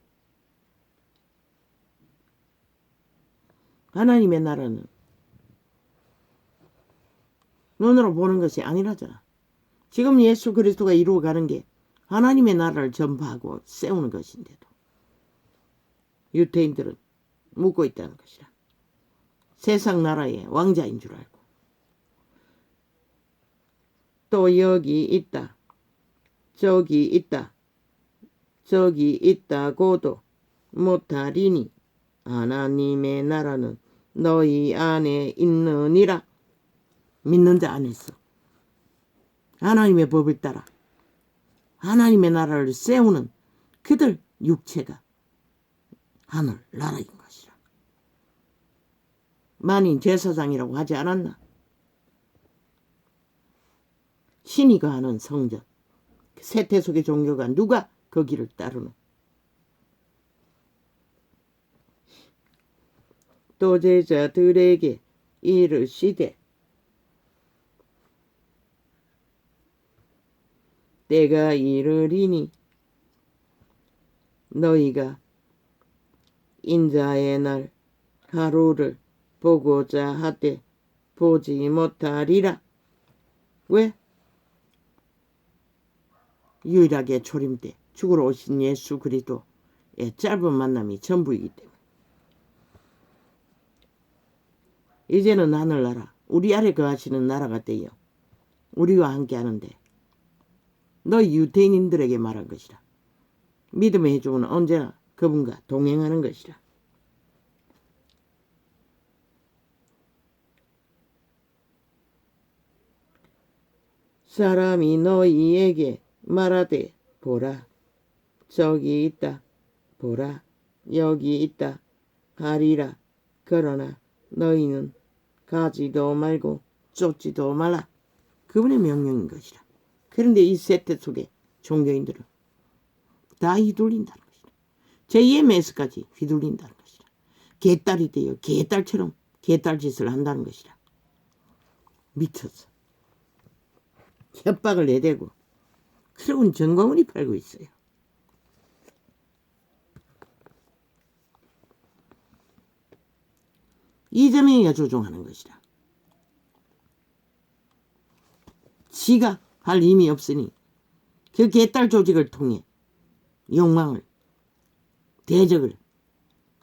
S1: 하나님의 나라는 눈으로 보는 것이 아니라잖아. 지금 예수 그리스도가 이루어가는 게 하나님의 나라를 전파하고 세우는 것인데도 유태인들은 묻고 있다는 것이라. 세상 나라의 왕자인 줄 알고. 또 여기 있다. 저기 있다. 저기 있다고도 못하리니 하나님의 나라는 너희 안에 있느니라. 믿는 자 안에서 하나님의 법을 따라 하나님의 나라를 세우는 그들 육체가 하늘 나라인 것이라. 만인 제사장이라고 하지 않았나? 신이 거하는 성전, 세태속의 종교가 누가 그 길을 따르노? 또 제자들에게 이르시되 때가 이르리니 너희가 인자의 날 하루를 보고자 하되 보지 못하리라. 왜? 유일하게 초림 때 죽으러 오신 예수 그리스도의 짧은 만남이 전부이기 때문에. 이제는 하늘나라 우리 아래 거하시는 나라가 되어 우리와 함께 하는데 너희 유대인들에게 말한 것이라. 믿음의 해중은 언제나 그분과 동행하는 것이라. 사람이 너희에게 말하되 보라 저기 있다 보라 여기 있다 하리라. 그러나 너희는 가지도 말고 쫓지도 말라. 그분의 명령인 것이라. 그런데 이 세태 속에 종교인들은 다 휘둘린다는 것이라. 제2의 메스까지 휘둘린다는 것이라. 개딸이 되어 개딸처럼 개딸 짓을 한다는 것이라. 미쳤어. 협박을 내대고 그러고는 정광훈이 팔고 있어요. 이재명이가 조종하는 것이라. 지가 할 힘이 없으니 그 개딸 조직을 통해 욕망을 대적을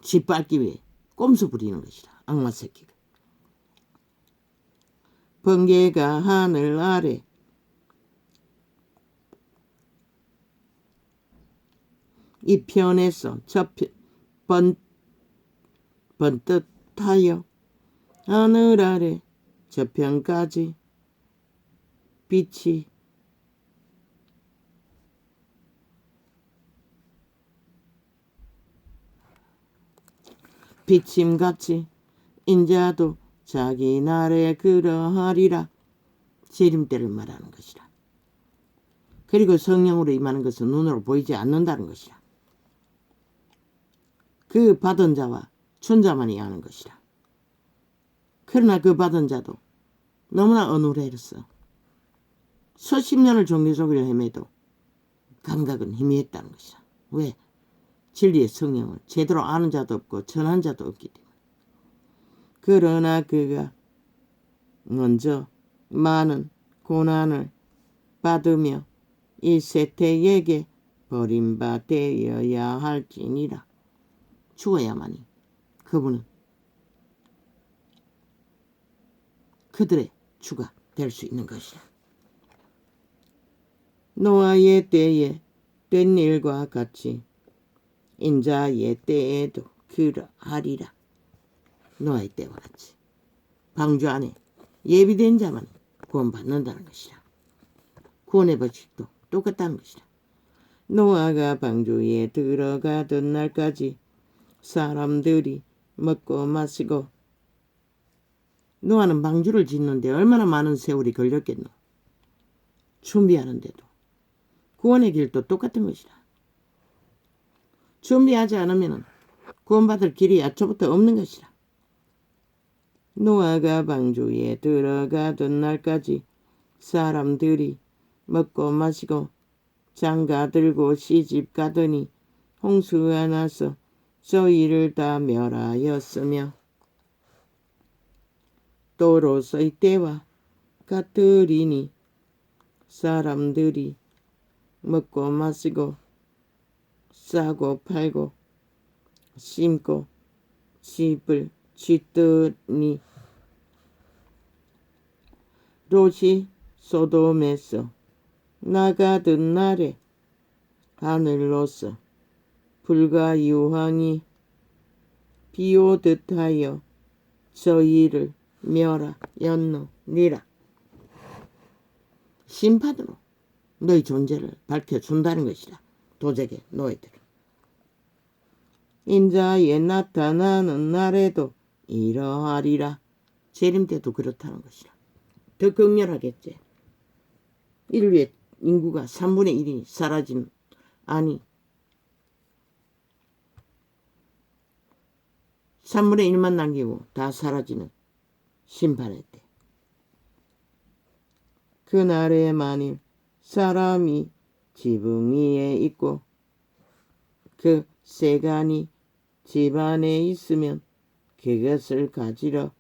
S1: 짓밟기 위해 꼼수 부리는 것이라. 악마 새끼가. 번개가 하늘 아래 이 편에서 저편 번뜩하여 하늘 아래 저편까지 빛이 비침같이 인자도 자기 날에 그러하리라. 재림때를 말하는 것이라. 그리고 성령으로 임하는 것은 눈으로 보이지 않는다는 것이라. 그 받은 자와 준 자만이 아는 것이라. 그러나 그 받은 자도 너무나 어눌해서 수십 년을 종교 속을 헤매도 감각은 희미했다는 것이라. 왜? 진리의 성령을 제대로 아는 자도 없고 전한 자도 없기 때문에. 그러나 그가 먼저 많은 고난을 받으며 이 세태에게 버림받아야 할지니라. 죽어야만이 그분은 그들의 주가 될 수 있는 것이라. 노아의 때에 된 일과 같이 인자의 때에도 그러하리라. 노아의 때와 같이 방주 안에 예비된 자만 구원받는다는 것이라. 구원의 법칙도 똑같다는 것이라. 노아가 방주에 들어가던 날까지 사람들이 먹고 마시고, 노아는 방주를 짓는데 얼마나 많은 세월이 걸렸겠노. 준비하는데도. 구원의 길도 똑같은 것이라. 준비하지 않으면 구원받을 길이 애초부터 없는 것이라. 노아가 방주에 들어가던 날까지 사람들이 먹고 마시고 장가 들고 시집 가더니 홍수가 나서 저희를 다 멸하였으며, 또 롯의 때와 같으리니 사람들이 먹고 마시고 싸고 팔고 심고 집을 짓더니 롯이 소돔에서 나가던 날에 하늘로서 불과 유황이 비오듯 하여 저희를 멸하였느니라. 심판으로 너희 존재를 밝혀준다는 것이라. 도적의 노예들. 인자에 나타나는 날에도 이러하리라. 재림 때도 그렇다는 것이라. 더 극렬하겠지. 인류의 인구가 3분의 1이 사라진, 아니 3분의 1만 남기고 다 사라지는 심판의 때. 그날에 만일 사람이 지붕 위에 있고 그 세간이 집 안에 있으면 그것을 가지러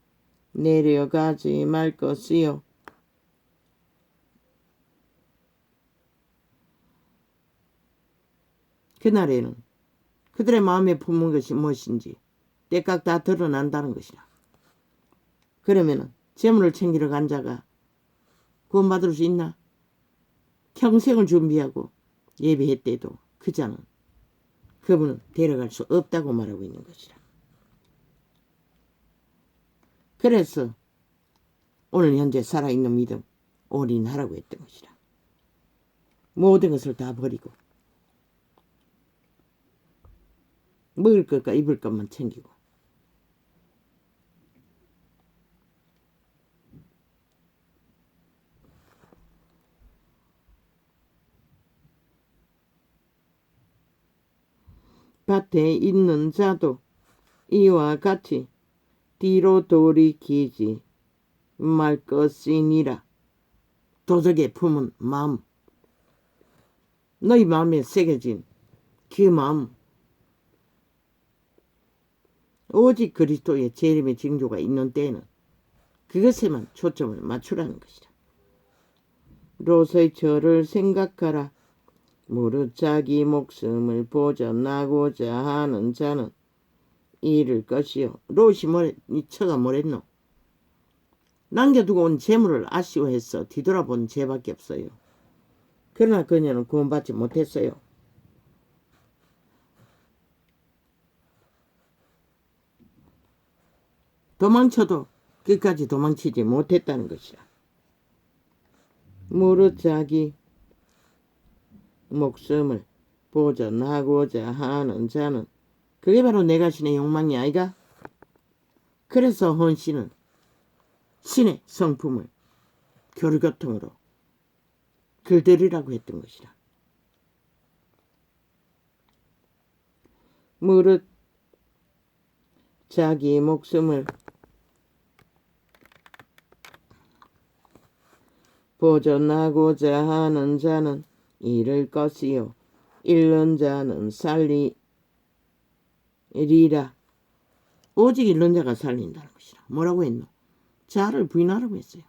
S1: 내려가지 말 것이요. 그날에는 그들의 마음에 품은 것이 무엇인지 때깍 다 드러난다는 것이라. 그러면은 재물을 챙기러 간 자가 구원받을 수 있나? 평생을 준비하고 예비했대도 그 자는, 그분은 데려갈 수 없다고 말하고 있는 것이라. 그래서 오늘 현재 살아있는 믿음 올인하라고 했던 것이라. 모든 것을 다 버리고 먹을 것과 입을 것만 챙기고, 밭에 있는 자도 이와 같이 뒤로 돌이키지 말 것이니라. 도적의 품은 마음, 너희 마음에 새겨진 그 마음, 오직 그리스도의 재림의 징조가 있는 때에는 그것에만 초점을 맞추라는 것이라. 롯의 저를 생각하라. 무릇 자기 목숨을 보전하고자 하는 자는 잃을 것이요. 롯이 처가 뭐랬노? 남겨두고 온 재물을 아쉬워해서 뒤돌아본 죄밖에 없어요. 그러나 그녀는 구원받지 못했어요. 도망쳐도 끝까지 도망치지 못했다는 것이라. 무릇 자기 목숨을 보전하고자 하는 자는, 그게 바로 내 자신의 욕망이 아이가? 그래서 헌신은 신의 성품을 교류교통으로 글들이라고 했던 것이라. 무릇 자기 목숨을 보전하고자 하는 자는 잃을 것이요 잃는 자는 살리리라. 오직 잃는 자가 살린다는 것이라. 뭐라고 했노? 자아를 부인하라고 했어요.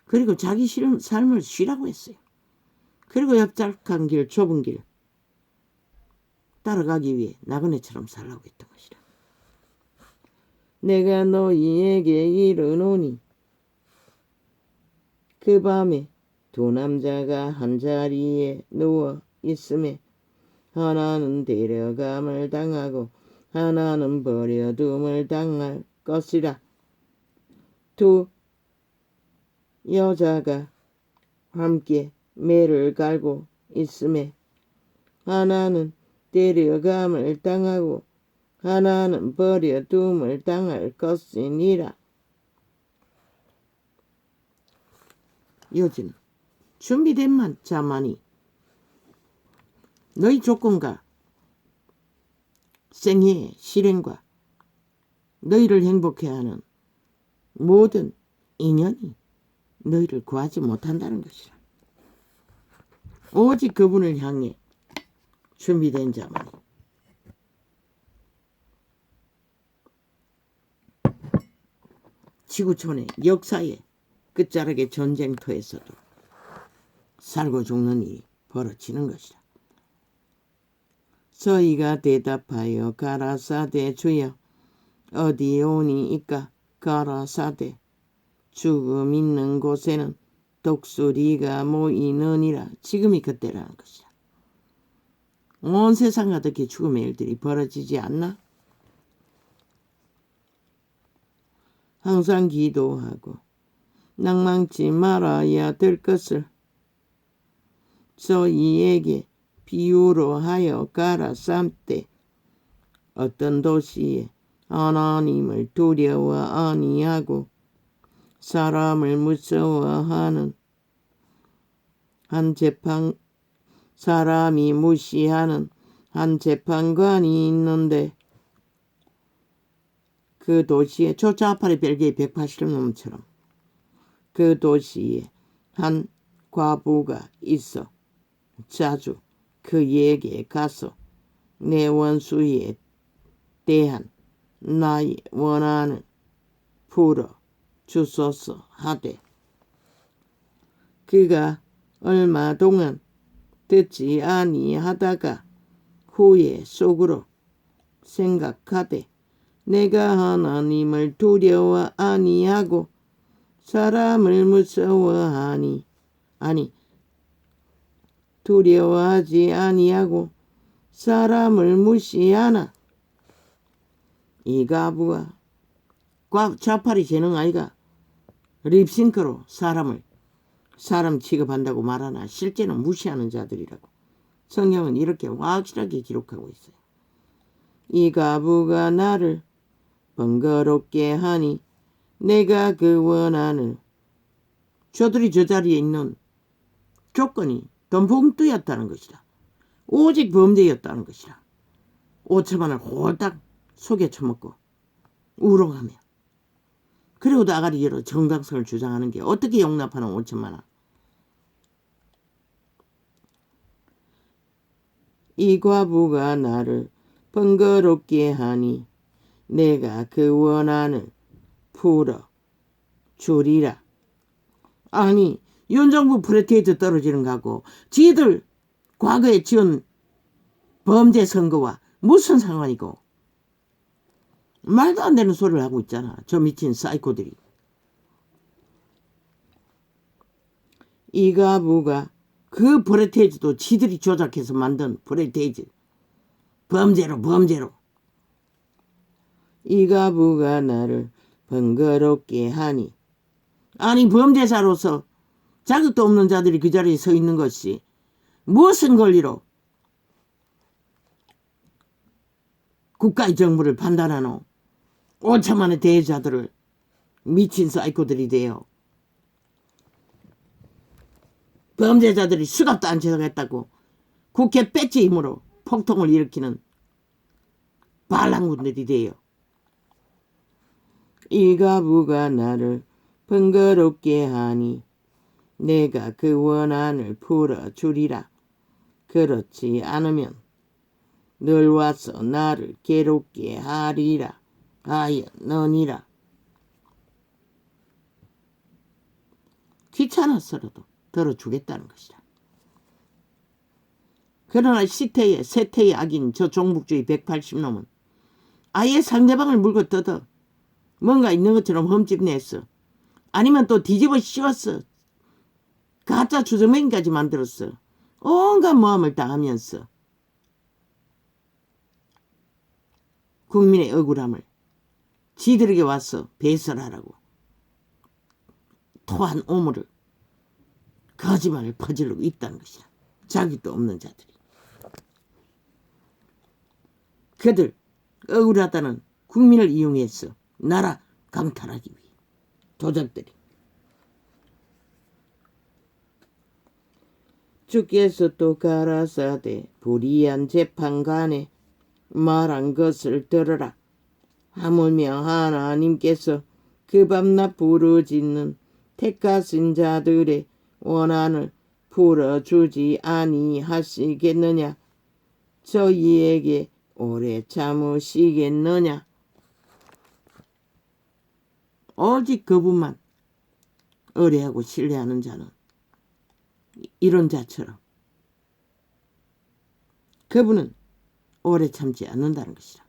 S1: 그리고 자기 삶을 쉬라고 했어요. 그리고 엽작한 길, 좁은 길 따라가기 위해 나그네처럼 살라고 했던 것이라. 내가 너희에게 이르노니 그 밤에 두 남자가 한자리에 누워 있음에 하나는 데려감을 당하고 하나는 버려둠을 당할 것이라. 두 여자가 함께 매를 갈고 있음에 하나는 데려감을 당하고 하나는 버려둠을 당할 것이니라. 요즘 준비된 자만이 너희 조건과 생애의 실행과 너희를 행복해 하는 모든 인연이 너희를 구하지 못한다는 것이라. 오직 그분을 향해 준비된 자만이. 지구촌의 역사의 끝자락의 전쟁터에서도 살고 죽는 일이 벌어지는 것이라. 저희가 대답하여 가라사대 주여 어디에 오니이까. 가라사대 죽음 있는 곳에는 독수리가 모이느니라. 지금이 그때라는 것이라. 온 세상 가득히 죽음의 일들이 벌어지지 않나? 항상 기도하고 낭망치 말아야 될 것을 저희에게 비유로 하여 가라삼되 어떤 도시에 하나님을 두려워 아니하고 사람을 무서워하는 사람이 무시하는 한 재판관이 있는데 그 도시에 초짜파리 벨기에 180놈처럼 그 도시에 한 과부가 있어 자주 그에게 가서 내 원수에 대한 나의 원한을 풀어 주소서 하되 그가 얼마 동안 듣지 아니하다가 후에 속으로 생각하되 내가 하나님을 두려워 아니하고 사람을 무서워하니 두려워하지 아니하고 사람을 무시하나. 이 가부가 좌파리 재능 아이가 립싱크로 사람 취급한다고 말하나 실제는 무시하는 자들이라고 성경은 이렇게 확실하게 기록하고 있어요. 이 가부가 나를 번거롭게 하니 내가 그 원한을 저들이 저 자리에 있는 조건이 돈봉투였다는 것이다. 오직 범죄였다는 것이다. 5천만 원을 홀딱 속에 처먹고 우롱하며 그리고도 아가리로 정당성을 주장하는 게 어떻게 용납하는 5천만 원. 이 과부가 나를 번거롭게 하니 내가 그 원한을 풀어 주리라. 아니 윤정부 프레테이트 떨어지는 거하고 지들 과거에 지은 범죄 선거와 무슨 상관이고 말도 안 되는 소리를 하고 있잖아. 저 미친 사이코들이. 이 가부가 그 프레테이즈도 지들이 조작해서 만든 프레테이즈 범죄로 이 가부가 나를 번거롭게 하니 아니 범죄자로서 자격도 없는 자들이 그 자리에 서 있는 것이 무슨 권리로 국가의 정부를 판단하노. 5천만의 대자들을 미친 사이코들이 되어 범죄자들이 수갑도 안 채워했다고 국회 배지 힘으로 폭동을 일으키는 반란군들이 되어 이 가부가 나를 번거롭게 하니 내가 그 원한을 풀어주리라. 그렇지 않으면 늘 와서 나를 괴롭게 하리라 하였느니라. 귀찮았어라도 들어주겠다는 것이다. 그러나 세태의 악인 저 종북주의 180놈은 아예 상대방을 물고 뜯어 뭔가 있는 것처럼 흠집냈어. 아니면 또 뒤집어 씌웠어. 가짜 주정뱅이까지 만들었어. 온갖 모함을 당하면서 국민의 억울함을 지들에게 와서 배설하라고 토한 오물을 거짓말을 퍼지르고 있다는 것이야. 자기도 없는 자들이. 그들 억울하다는 국민을 이용해서 나라 강탈하기 위해 도적들이. 주께서 또 가라사대 불의한 재판관에 말한 것을 들으라. 하물며 하나님께서 그 밤낮 부르짖는 택하신 자들의 원한을 풀어주지 아니하시겠느냐. 저희에게 오래 참으시겠느냐. 오직 그분만 의뢰하고 신뢰하는 자는 이런 자처럼 그분은 오래 참지 않는다는 것이라.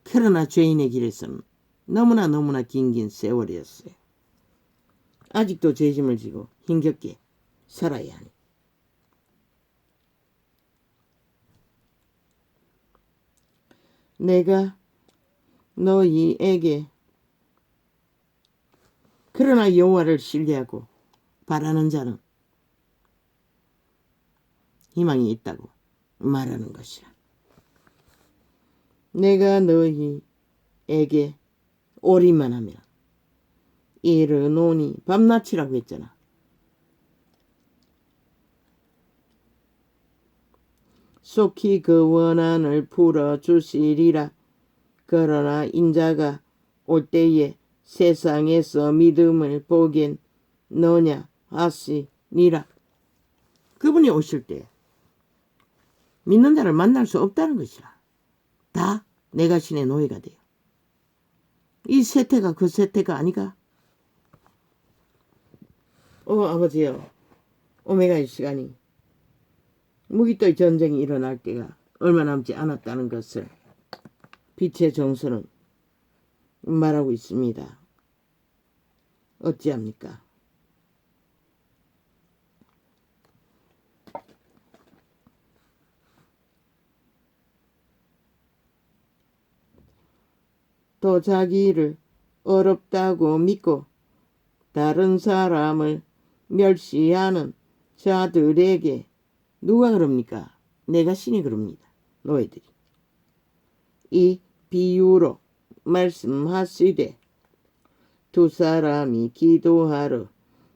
S1: 그러나 죄인의 길에서는 너무나 긴 세월이었어요. 아직도 죄짐을 지고 힘겹게 살아야 하니. 내가 너희에게 그러나 여호와를 신뢰하고 바라는 자는 희망이 있다고 말하는 것이라. 내가 너희에게 오리만 하면 이르노니 밤낮이라고 했잖아. 속히 그 원한을 풀어주시리라. 그러나 인자가 올 때에 세상에서 믿음을 보겠느냐 하시니라. 그분이 오실 때 믿는 자를 만날 수 없다는 것이라. 다 내가 신의 노예가 돼요. 이 세태가 그 세태가 아니가? 아버지요. 오메가의 시간이 무기토의 전쟁이 일어날 때가 얼마 남지 않았다는 것을 빛의 정서는 말하고 있습니다. 어찌합니까? 또 자기를 어렵다고 믿고 다른 사람을 멸시하는 자들에게 누가 그럽니까? 내가 신이 그럽니다. 너희들이. 이 비유로 말씀하시되 두 사람이 기도하러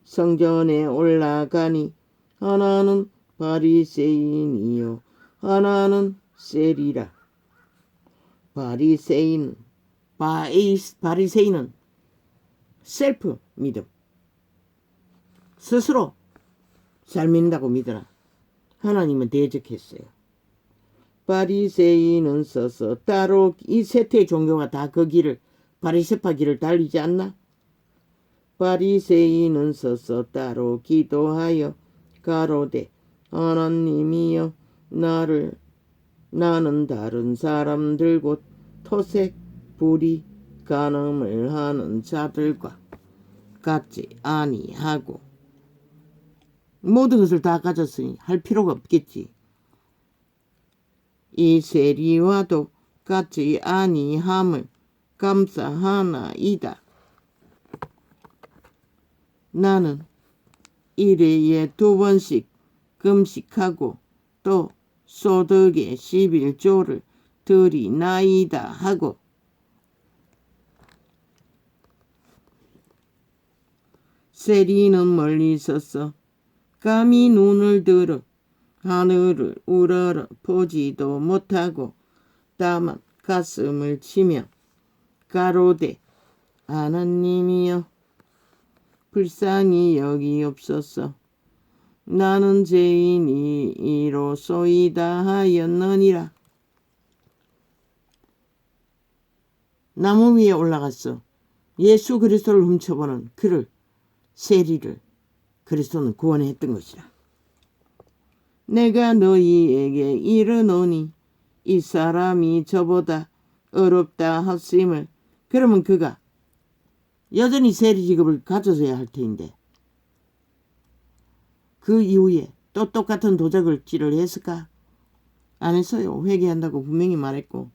S1: 성전에 올라가니 하나는 바리새인이요 하나는 세리라. 바리새인은 셀프 믿음. 스스로 잘 믿는다고 믿으나 하나님은 대적했어요. 바리새인은 서서 따로 이 세태의 종교가 다 그 길을 바리새파 길을 달리지 않나? 바리새인은 서서 따로 기도하여 가로되 하나님이여 나는 다른 사람들 곧 토색 불의 간음을 하는 자들과 같지 아니하고 모든 것을 다 가졌으니 할 필요가 없겠지. 이 세리와도 같지 아니함을 감사하나이다. 나는 일회에 2번씩 금식하고 또 소득의 11조를 드리나이다 하고 세리는 멀리 서서 감히 눈을 들어 하늘을 우러러 보지도 못하고 다만 가슴을 치며 가로되 하나님이여 불쌍히 여기옵소서. 나는 죄인이로소이다 하였느니라. 나무 위에 올라갔어. 예수 그리스도를 훔쳐보는 그를 세리를 그리스도는 구원했던 것이라. 내가 너희에게 이르노니 이 사람이 저보다 어렵다 하심을. 그러면 그가 여전히 세리직업을 가져서야 할 터인데 그 이후에 또 똑같은 도적을질을 했을까? 안 했어요. 회개한다고 분명히 말했고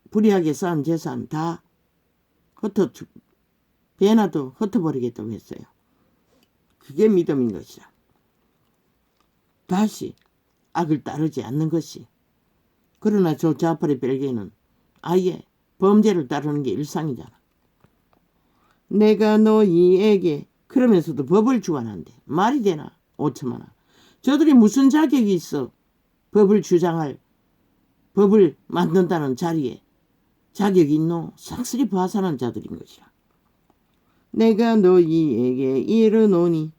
S1: 불의하게 쌓은 재산 다 배나도 흩어버리겠다고 했어요. 그게 믿음인 것이라. 다시 악을 따르지 않는 것이. 그러나 저 자팔의 벨기에는 아예 범죄를 따르는 게 일상이잖아. 내가 너희에게 그러면서도 법을 주관한대. 말이 되나? 5천만 원. 저들이 무슨 자격이 있어 법을 주장할, 법을 만든다는 자리에 자격이 있노? 싹쓸이 봐산한 자들인 것이라. 내가 너희에게 이르노니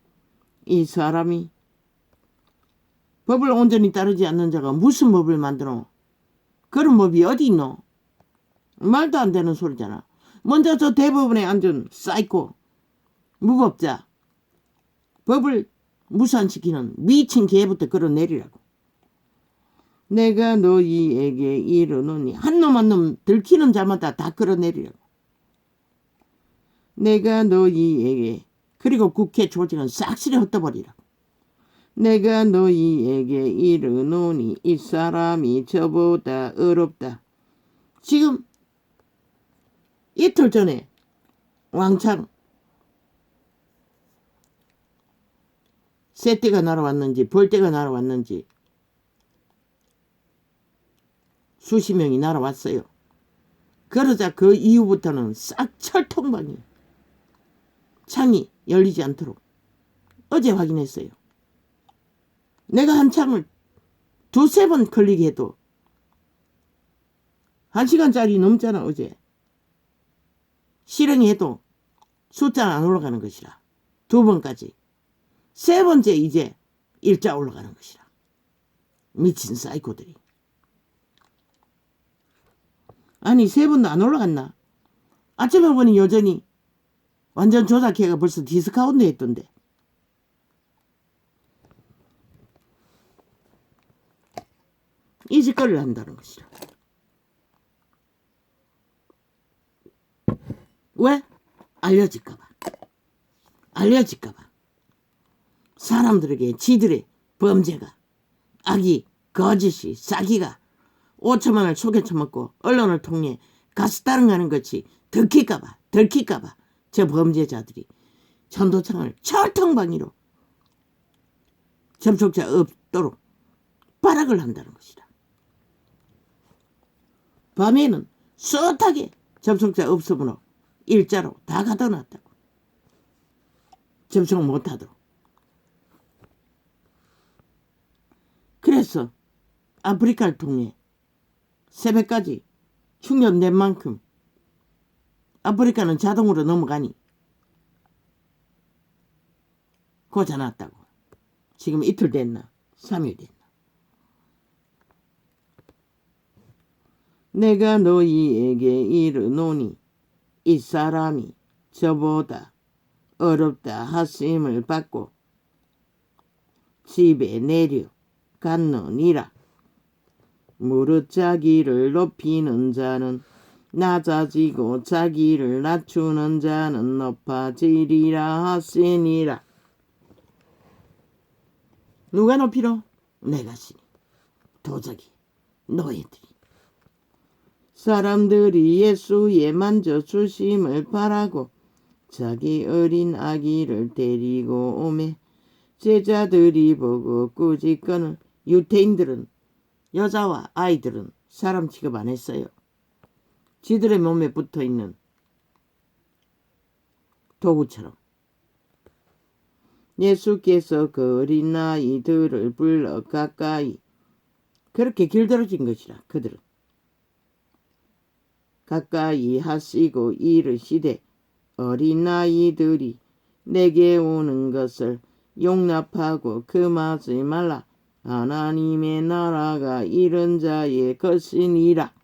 S1: 이 사람이 법을 온전히 따르지 않는 자가 무슨 법을 만드노? 그런 법이 어디 있노? 말도 안 되는 소리잖아. 먼저 저 대법원에 앉은 사이코 무법자 법을 무산시키는 미친 개부터 끌어내리라고. 내가 너희에게 이르노니 한 놈 한 놈 들키는 자마다 다 끌어내리라고. 내가 너희에게 그리고 국회 조직은 싹쓸이 흩어버리라고. 내가 너희에게 이르노니 이 사람이 저보다 어렵다. 지금 이틀 전에 왕창 새떼가 날아왔는지 벌떼가 날아왔는지 수십 명이 날아왔어요. 그러자 그 이후부터는 싹 철통방이 창이 열리지 않도록 어제 확인했어요. 내가 한 창을 두세 번 걸리게 해도 1시간짜리 넘잖아. 어제 실행해도 숫자는 안 올라가는 것이라. 2번까지. 세 번째 이제 일자 올라가는 것이라. 미친 사이코들이. 아니 3번도 안 올라갔나? 아침에 보니 여전히 완전 조작해가 벌써 디스카운트 했던데. 이 짓거리를 한다는 것이라. 왜? 알려질까봐. 알려질까봐. 사람들에게 지들의 범죄가, 악이, 거짓이, 사기가 5천만 원을 속여 처먹고 언론을 통해 가스다른가는 것이 들킬까봐 저 범죄자들이 전도창을 철통방위로 접촉자 없도록 발악을 한다는 것이다. 밤에는 숱하게 접촉자 없으므로 일자로 다 가둬놨다고. 접촉 못하도록. 그래서 아프리카를 통해 새벽까지 충전된 만큼 아프리카는 자동으로 넘어가니 고쳐놨다고. 지금 이틀 됐나? 3일 됐나? 내가 너희에게 이르노니 이 사람이 저보다 어렵다 하심을 받고 집에 내려갔느니라. 무릇 자기를 높이는 자는 낮아지고 자기를 낮추는 자는 높아지리라 하시니라. 누가 높이러? 내가 시니. 도적이 너희들이. 사람들이 예수의 만져주심을 바라고 자기 어린 아기를 데리고 오매 제자들이 보고 꾸짖거늘. 유태인들은 여자와 아이들은 사람 취급 안 했어요. 지들의 몸에 붙어있는 도구처럼. 예수께서 그 어린 아이들을 불러 가까이. 그렇게 길들어진 것이라. 그들은 가까이 하시고 이르시되 어린아이들이 내게 오는 것을 용납하고 금하지 말라. 하나님의 나라가 이런 자의 것이니라.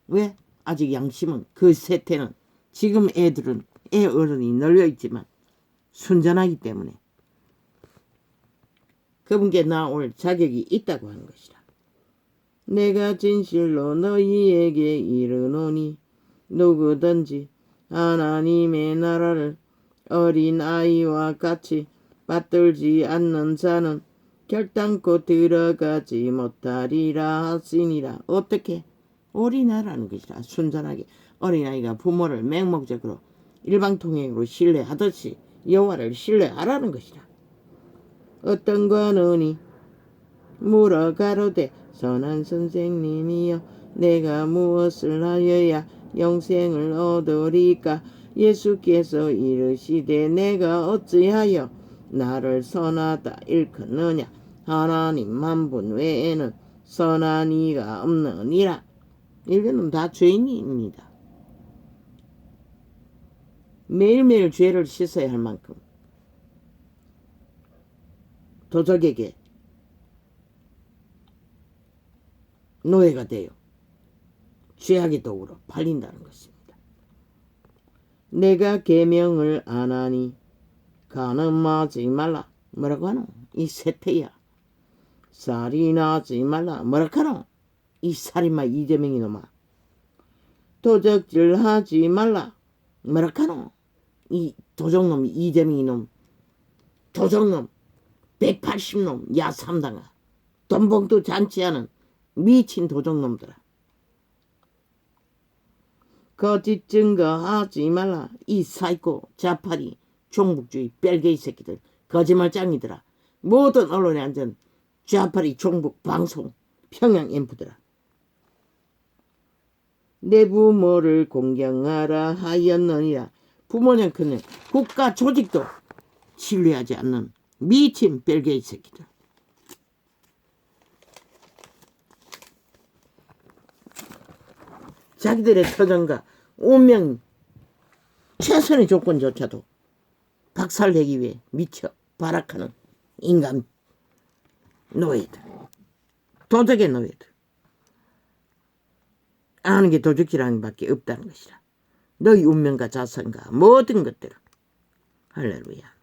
S1: 왜? 아직 양심은, 그 세태는, 지금 애들은 애 어른이 널려있지만 순전하기 때문에 그분께 나올 자격이 있다고 하는 것이라. 내가 진실로 너희에게 이르노니 누구든지 하나님의 나라를 어린아이와 같이 받들지 않는 자는 결단코 들어가지 못하리라 하시니라. 어떻게? 어린아이라는 것이라. 순전하게 어린아이가 부모를 맹목적으로 일방통행으로 신뢰하듯이 여호와를 신뢰하라는 것이라. 어떤 관원이 물어 가로되 선한 선생님이여 내가 무엇을 하여야 영생을 얻으리까? 예수께서 이르시되 내가 어찌하여 나를 선하다 일컫느냐? 하나님 한 분 외에는 선한 이가 없느니라. 이거는 다 죄인입니다. 매일매일 죄를 씻어야 할 만큼 도적에게 노예가 되어 죄악의 도구로 팔린다는 것입니다. 내가 계명을 안 하니 간음하지 말라. 뭐라고 하노? 이 세태야. 살인하지 말라. 뭐라고 하노? 이 살인마 이재명이 놈아. 도적질하지 말라. 뭐라고 하노? 이 도적놈 이재명이 놈. 도적놈 180놈 야삼당아. 돈봉투 잔치하는 미친 도적놈들아. 거짓 증거하지 말라. 이 사이코 자파리 종북주의 뺄개이 새끼들 거짓말장이들아. 모든 언론에 앉은 좌파리 종북 방송 평양 엠프들아. 내 부모를 공경하라 하였느니라. 부모냐 그는 국가 조직도 신뢰하지 않는 미친 뺄개이 새끼들. 자기들의 터전과 운명 최선의 조건조차도 박살내기 위해 미쳐 발악하는 인간 노예들, 도적의 노예들. 아는 게 도적질하는 밖에 없다는 것이라. 너희 운명과 자선과 모든 것들을 할렐루야.